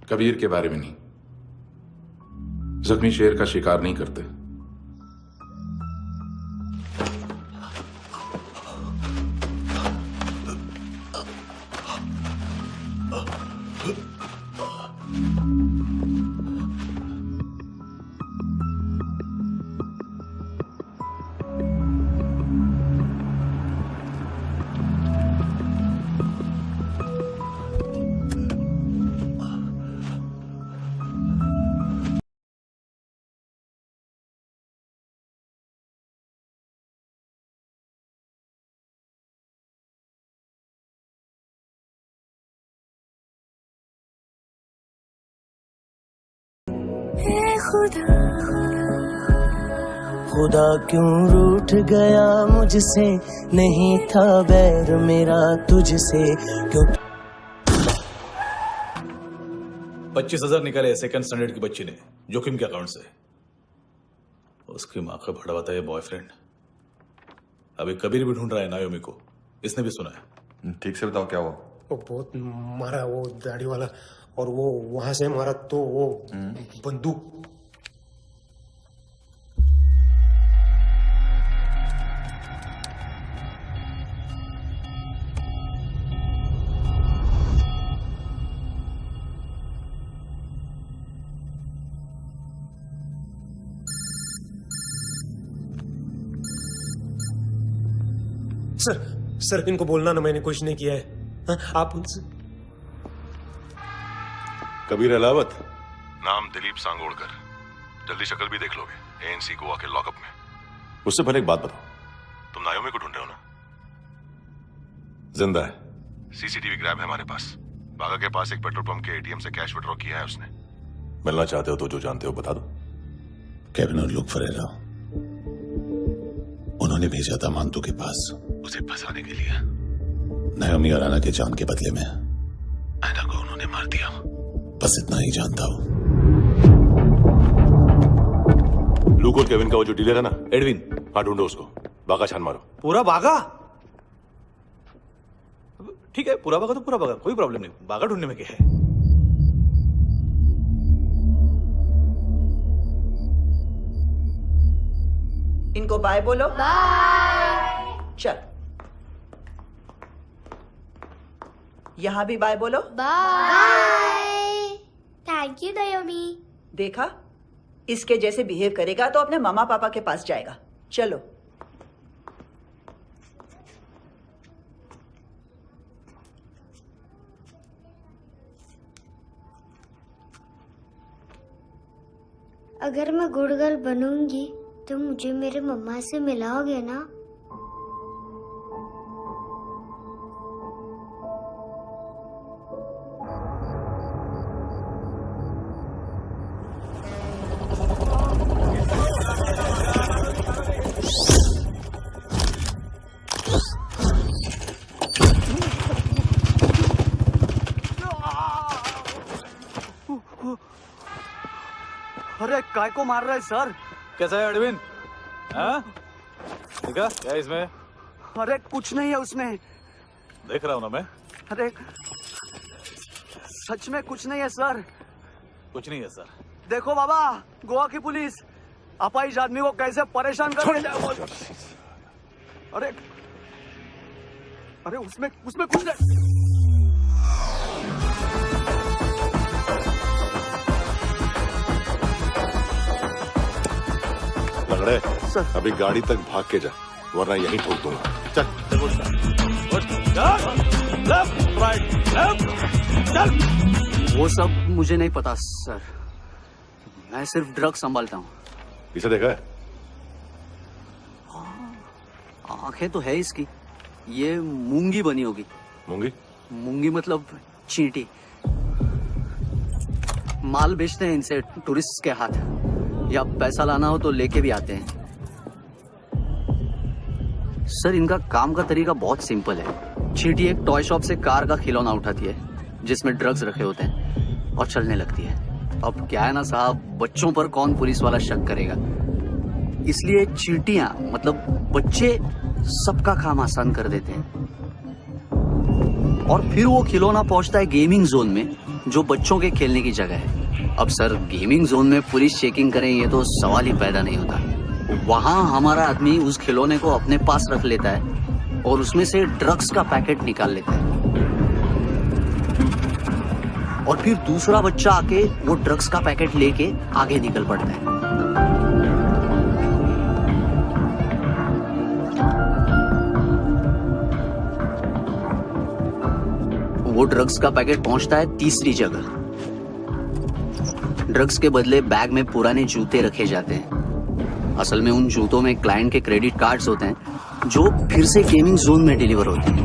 कबीर के बारे में नहीं। जख्मी शेर का शिकार नहीं करते। खुदा क्यों रूठ गया मुझसे, नहीं था बैर मेरा तुझसे क्यों। 25,000 निकाले सेकंड स्टैंडर्ड की बच्ची ने जोखिम के अकाउंट से। उसकी माँ का भड़ा बताया बॉयफ्रेंड। अभी कबीर भी ढूंढ रहा है नायोमी को, इसने भी सुना है। ठीक से बताओ क्या हुआ? वो बहुत मारा, वो दाढ़ी वाला, और वो वहां से मारा तो वो बंदूक। सर इनको बोलना ना मैंने कुछ नहीं किया है। हाँ, आप उनसे। कबीर अहलावत, नाम दिलीप सांगोड़कर। जल्दी शक्ल भी देख लोगे ANC गोवा के लॉकअप में। उससे पहले एक बात बताओ, तुम नायोमी को ढूंढ रहे हो ना? जिंदा है, CCTV ग्रैब है हमारे पास। बागा के पास एक पेट्रोल पंप के ATM से कैश विड्रॉ किया है उसने। मिलना चाहते हो तो जो जानते हो बता दो। केविन और लुक फरेरा, उन्होंने भेजा था मानतू के पास उसे फंसाने के लिए। नायोमी और आना के जान के बदले में आना को उन्होंने मार दिया। बस इतना ही जानता हूं। लूक और केविन का वो जो डीलर है ना, एडविन, हाँ ढूंढो उसको। बागा छान मारो। पूरा बागा? ठीक है, पूरा बागा तो पूरा बागा, कोई प्रॉब्लम नहीं। बागा ढूंढने में क्या है? इनको बाय बोलो। बाय। चल, यहां भी बाय बोलो। बाय। Thank you नायोमी। देखा, इसके जैसे बिहेव करेगा तो अपने मामा पापा के पास जाएगा। चलो। अगर मैं गुड गर्ल बनूंगी तो मुझे मेरे मम्मा से मिलाओगे ना? अरे काय को मार रहा है सर? कैसा है अरविंद? हाँ? देखा क्या है इसमें? अरे कुछ नहीं है उसमें। देख रहा हूँ ना मैं। अरे सच में कुछ नहीं है सर। कुछ नहीं है सर। देखो बाबा, गोवा की पुलिस अपाहिज आदमी को कैसे परेशान कर रही है। अरे अरे उसमें कुछ नहीं। लंगड़े, अभी गाड़ी तक भाग के जा, वरना यहीं ठोक दूंगा। चल। वो सब मुझे नहीं पता सर, मैं सिर्फ ड्रग संभालता हूँ। इसे देखा है? आंखें तो है इसकी, ये मूंगी बनी होगी। मूंगी? मूंगी मतलब चींटी। माल बेचते हैं इनसे टूरिस्ट के हाथ, या पैसा लाना हो तो लेके भी आते हैं। सर इनका काम का तरीका बहुत सिंपल है। चींटी एक टॉय शॉप से कार का खिलौना उठाती है जिसमें ड्रग्स रखे होते हैं और चलने लगती है। अब क्या है ना साहब, बच्चों पर कौन पुलिस वाला शक करेगा, इसलिए चींटियां मतलब बच्चे सबका काम आसान कर देते हैं। और फिर वो खिलौना पहुंचता है गेमिंग जोन में, जो बच्चों के खेलने की जगह है। अब सर गेमिंग जोन में पुलिस चेकिंग करे ये तो सवाल ही पैदा नहीं होता। वहां हमारा आदमी उस खिलौने को अपने पास रख लेता है और उसमें से ड्रग्स का पैकेट निकाल लेता है, और फिर दूसरा बच्चा आके वो ड्रग्स का पैकेट लेके आगे निकल पड़ता है। वो ड्रग्स का पैकेट पहुंचता है तीसरी जगह। ड्रग्स के बदले बैग में पुराने जूते रखे जाते हैं। असल में उन जूतों में क्लाइंट के क्रेडिट कार्ड्स होते हैं जो फिर से गेमिंग जोन में डिलीवर होते हैं।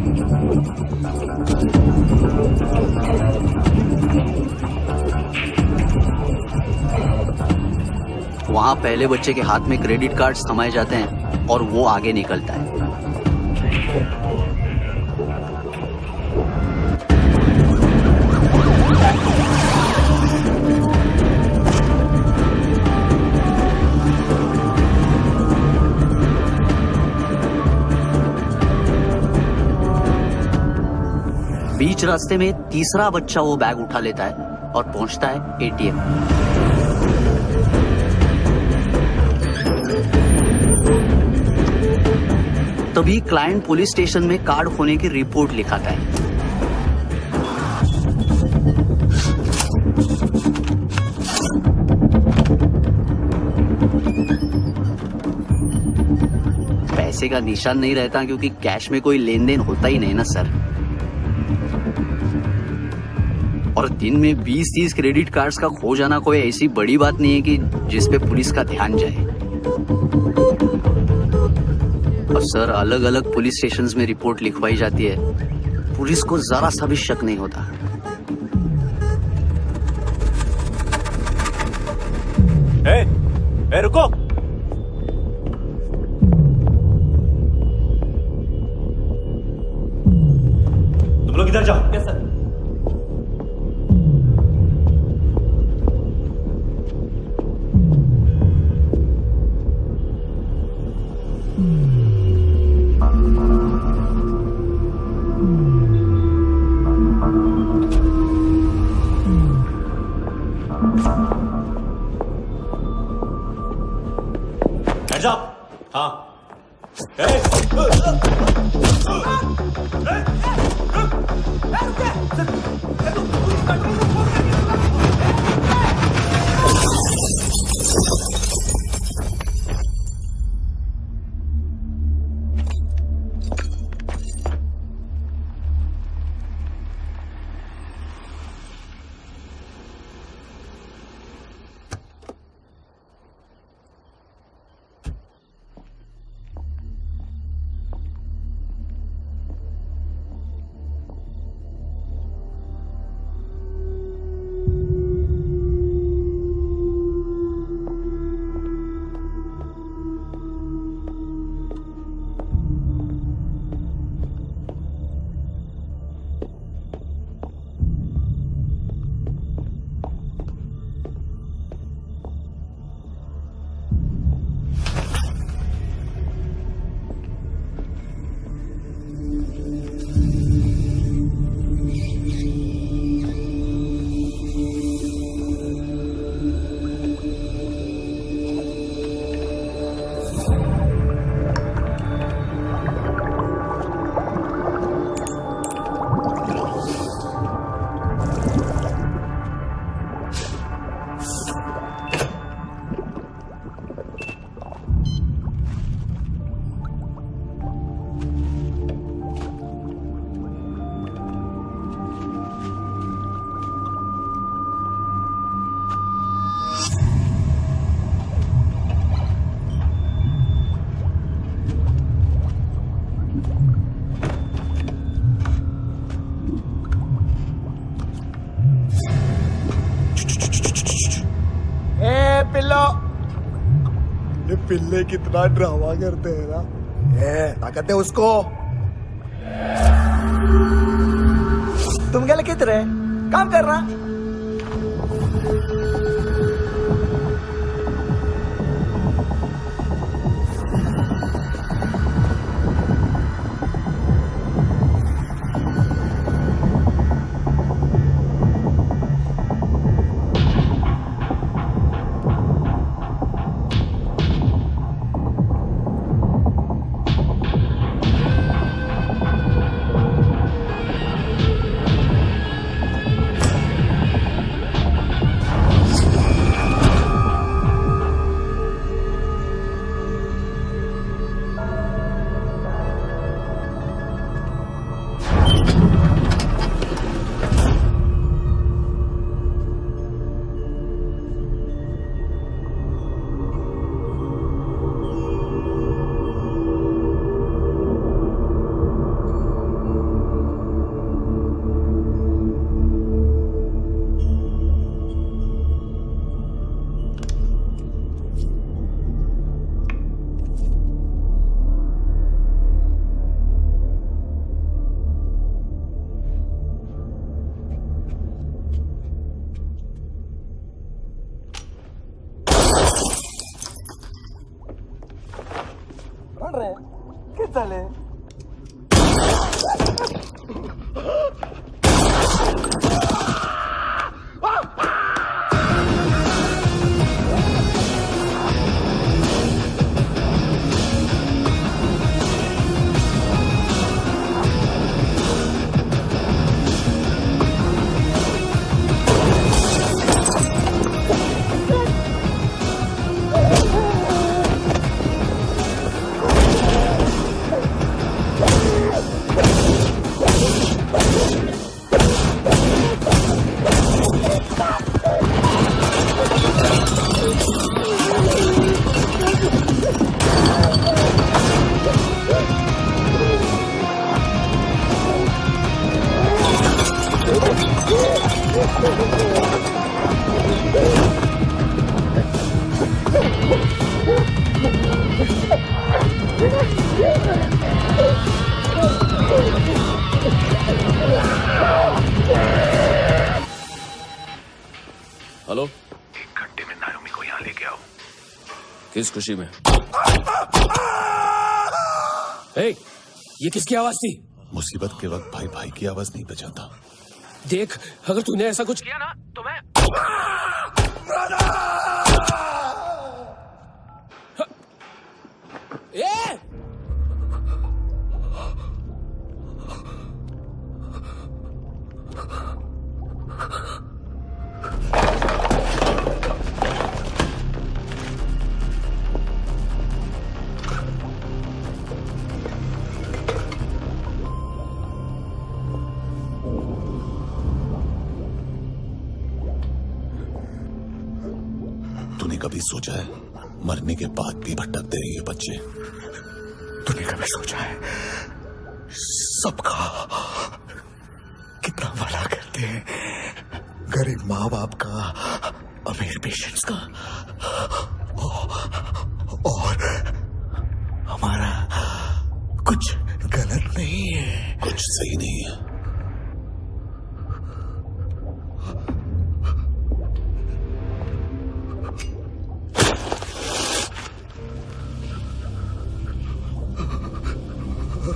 वहां पहले बच्चे के हाथ में क्रेडिट कार्ड्स थमाए जाते हैं और वो आगे निकलता है। बीच रास्ते में तीसरा बच्चा वो बैग उठा लेता है और पहुंचता है एटीएम। तभी क्लाइंट पुलिस स्टेशन में कार्ड खोने की रिपोर्ट लिखाता है। पैसे का निशान नहीं रहता क्योंकि कैश में कोई लेन देन होता ही नहीं ना सर। और दिन में 20-30 क्रेडिट कार्ड्स का खो जाना कोई ऐसी बड़ी बात नहीं है कि जिस पे पुलिस का ध्यान जाए। और सर अलग अलग पुलिस स्टेशंस में रिपोर्ट लिखवाई जाती है, पुलिस को जरा सा भी शक नहीं होता। ए, रुको। तुम लोग इधर जाओ। Yes sir. Hands up! हाँ। ए पिल्लो, ये पिल्ले कितना ड्रामा करते हैं ना। ए ताकत है उसको। तुम क्या लिखित रहे? काम कर रहा। हेलो, 1 घंटे में नायोमी को यहाँ लेके आओ। किस खुशी में? ये किसकी आवाज थी? मुसीबत के वक्त भाई भाई की आवाज नहीं बचाता। देख, अगर तूने ऐसा कुछ किया ना तो मैं तूने कभी सोचा है मरने के बाद भी भटकते रहे ये बच्चे? तूने कभी सोचा है सबका कितना भला करते हैं? गरीब माँ बाप का, अमीर पेशेंट्स का, और हमारा कुछ गलत नहीं है, कुछ सही नहीं है।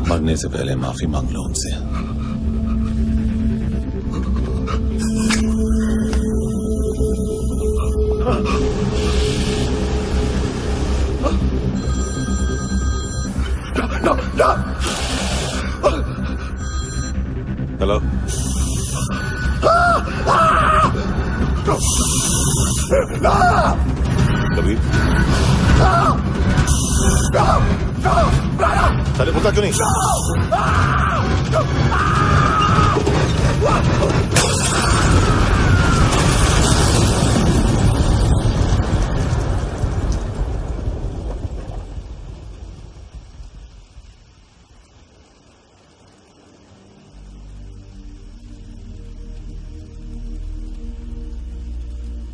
मरने से पहले माफी मांग लो उनसे। हेलो, कबीर, साले बोलता क्यों नहीं?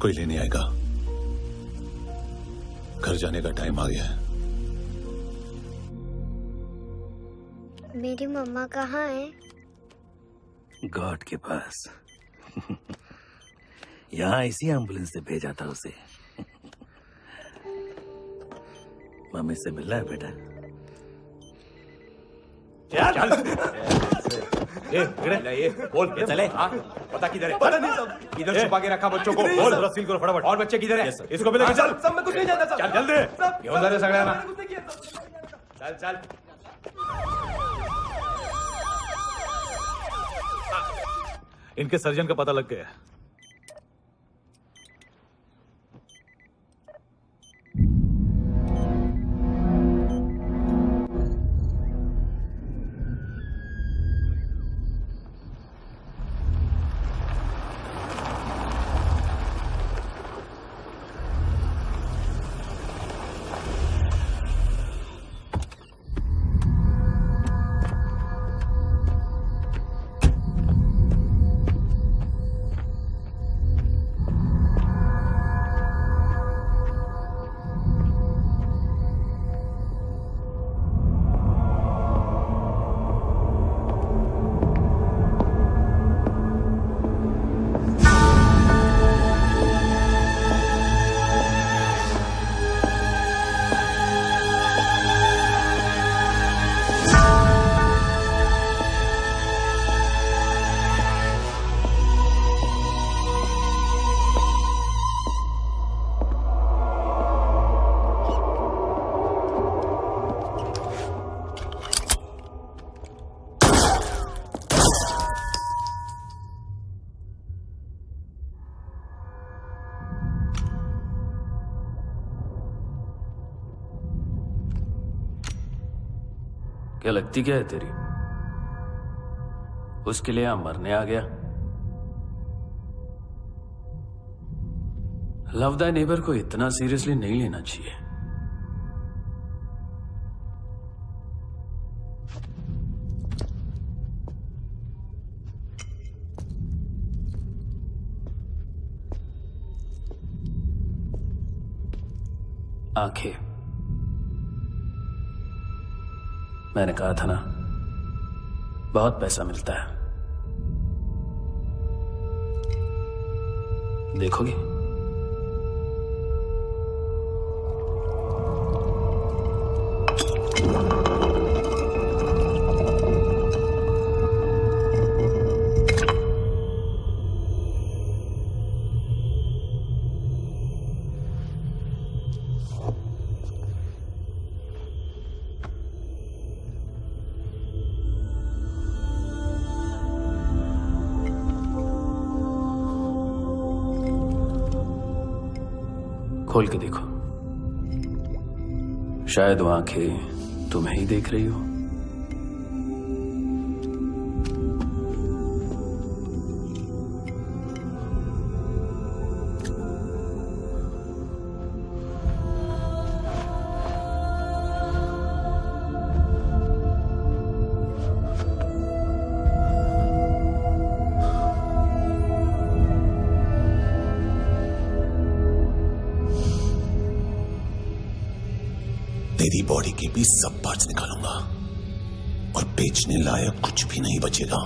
कोई लेने आएगा। घर जाने का टाइम आ गया है। मेरी मम्मा कहाँ है? गॉड के पास। यहाँ इसी एम्बुलेंस से भेजा था उसे। मम्मी से मिलना है बेटा। चल ये बोल के चले। पता किधर है? पता नहीं सब। इधर छुपा के रखा बच्चों को। बोल जरा सील करो फटाफट। और बच्चे किधर है? इसको भी लेके चल। सब में कुछ नहीं जानता। चल जल्दी। घेऊन जा रे सगळ्यांना। चल चल। इनके सर्जन का पता लग गया। क्या लगती क्या है तेरी? उसके लिए यहां मरने आ गया? लव द नेबर को इतना सीरियसली नहीं लेना चाहिए। आंखें, मैंने कहा था ना, बहुत पैसा मिलता है। देखोगी? खोल के देखो, शायद वो आंखें तुम्हें ही देख रही हो। तेरी बॉडी के भी सब पार्ट्स निकालूंगा और बेचने लायक कुछ भी नहीं बचेगा।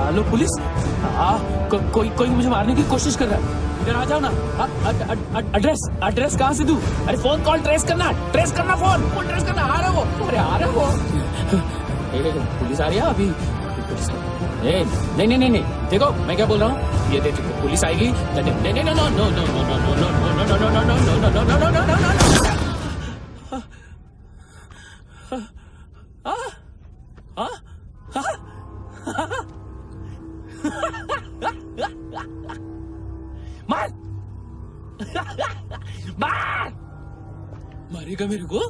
हेलो पुलिस, कोई मुझे मारने की कोशिश कर रहा है। इधर आ जाओ ना। एड्रेस कहाँ से दूं? अरे फोन कॉल ट्रेस करना फोन ट्रेस करना। आ रहा वो, अरे आ रहा वो। पुलिस आ रही है अभी। नहीं, देखो मैं क्या बोल रहा हूँ, ये देखो पुलिस आएगी। नहीं। मारेगा मेरे को?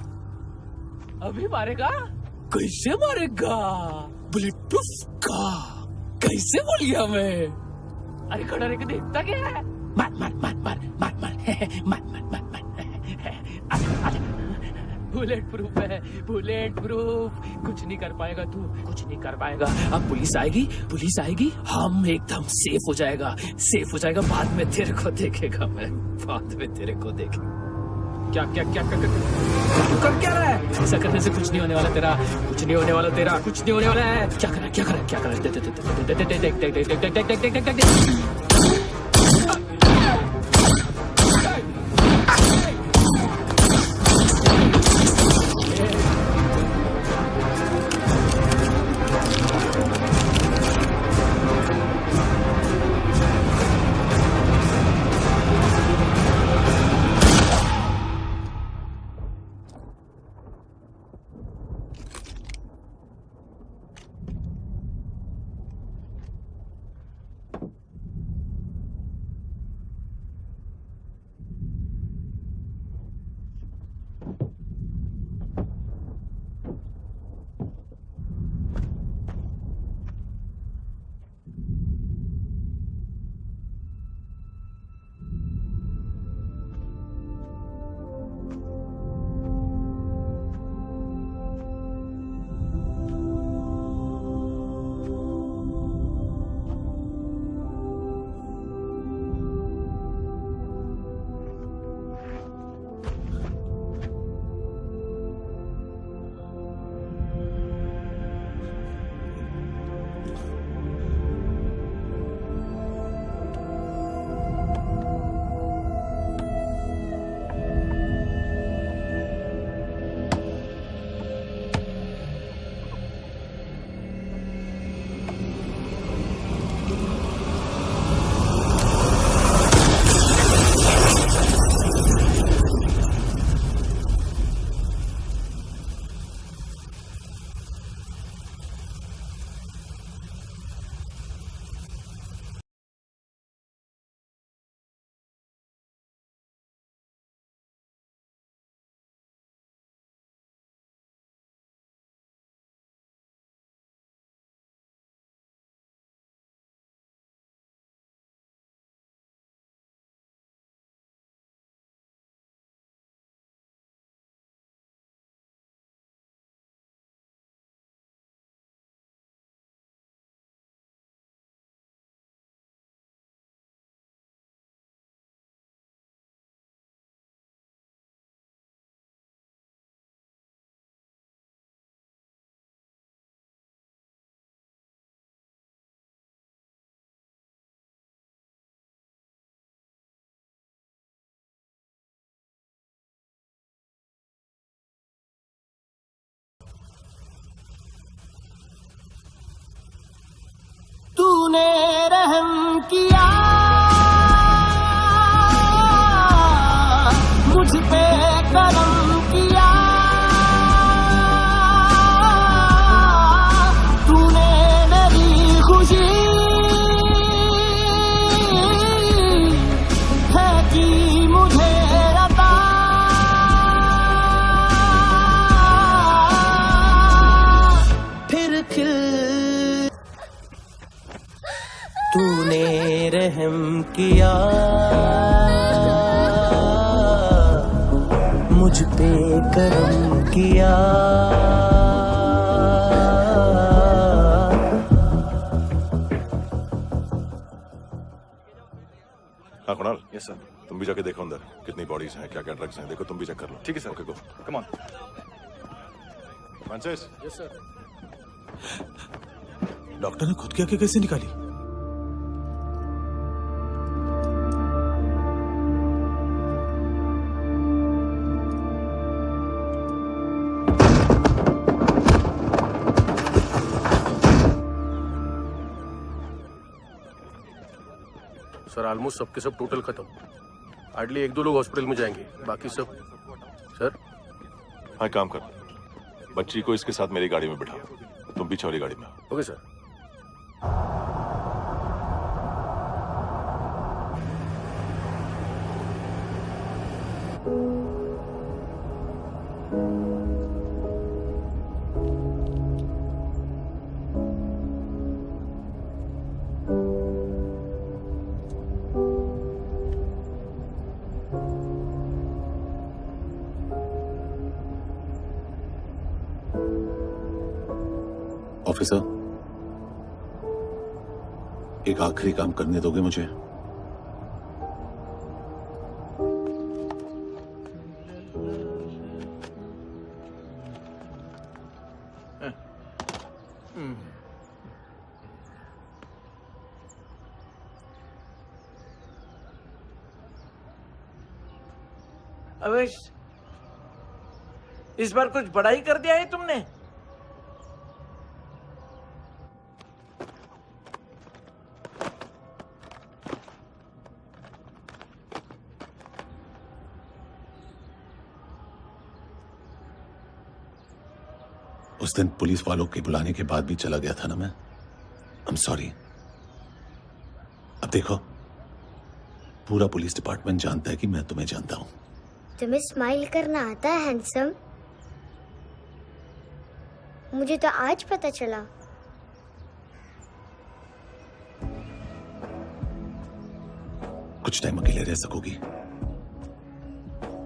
अभी मारेगा? कैसे मारेगा? बुलेट प्रूफ का कैसे बोल गया मैं? अरे खड़ा रह के देखता क्या है? मार मार मार मार मार मार मार मार मार मार बुलेट प्रूफ है, बुलेट प्रूफ। कुछ नहीं कर पाएगा तू, कुछ नहीं कर पाएगा। अब पुलिस आएगी, हम एकदम सेफ हो जाएगा। बाद में तेरे को देखेगा मैं, बाद में तेरे को देखेगा। क्या क्या क्या क्या कर क्या रहा है? ऐसा करने से कुछ नहीं होने वाला तेरा, कुछ नहीं होने वाला तेरा, कुछ नहीं होने वाला है। क्या कर रहा है, क्या कर रहा है, क्या कर रहा है? देख देख देख देख देख देख देख देख देख देख देख। तूने रहम किया मुझ पे, करम किया तूने, मेरी खुशी है कि मुझे अता। फिर खिल तूने रहम किया मुझ पे, करम किया हाँ कुणाल, यस सर। तुम भी जाके देखो अंदर कितनी बॉडीज हैं, क्या क्या ड्रग्स हैं, देखो तुम भी चेक कर लो। ठीक है sir. Okay go, come on. Francis. Yes sir. Doctor ने खुद की आंखें कैसे निकाली? सर ऑलमोस्ट सबके सब टोटल खत्म। हार्डली 1-2 लोग हॉस्पिटल में जाएंगे, बाकी सब। सर हाँ, काम कर, बच्ची को इसके साथ मेरी गाड़ी में बिठा, तुम पीछे वाली गाड़ी में। Okay sir. ऑफिसर, एक आखिरी काम करने दोगे मुझे? अवेश, इस बार कुछ बड़ा ही कर दिया है तुमने। उस दिन पुलिस वालों के बुलाने के बाद भी चला गया था ना मैं। I am sorry. अब देखो, पूरा पुलिस डिपार्टमेंट जानता है कि मैं तुम्हें जानता हूं। तुम्हें स्माइल करना आता है हैंडसम? मुझे तो आज पता चला। कुछ टाइम अकेले रह सकोगी?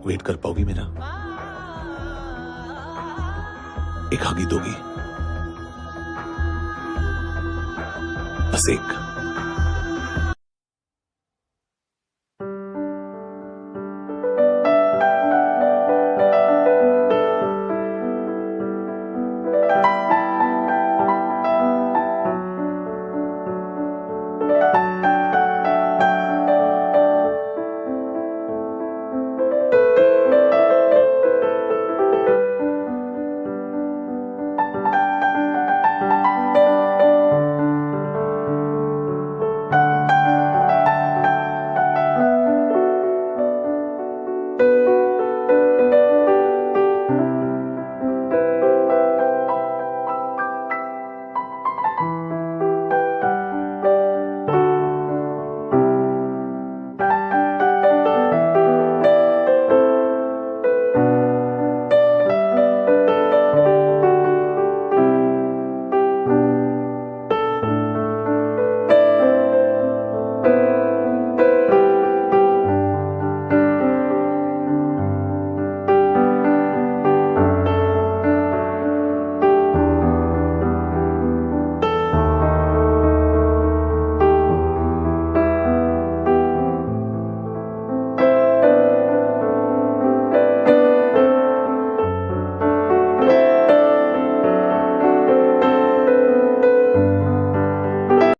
वेट कर पाओगी मेरा? एक आगी दोगी? बस एक।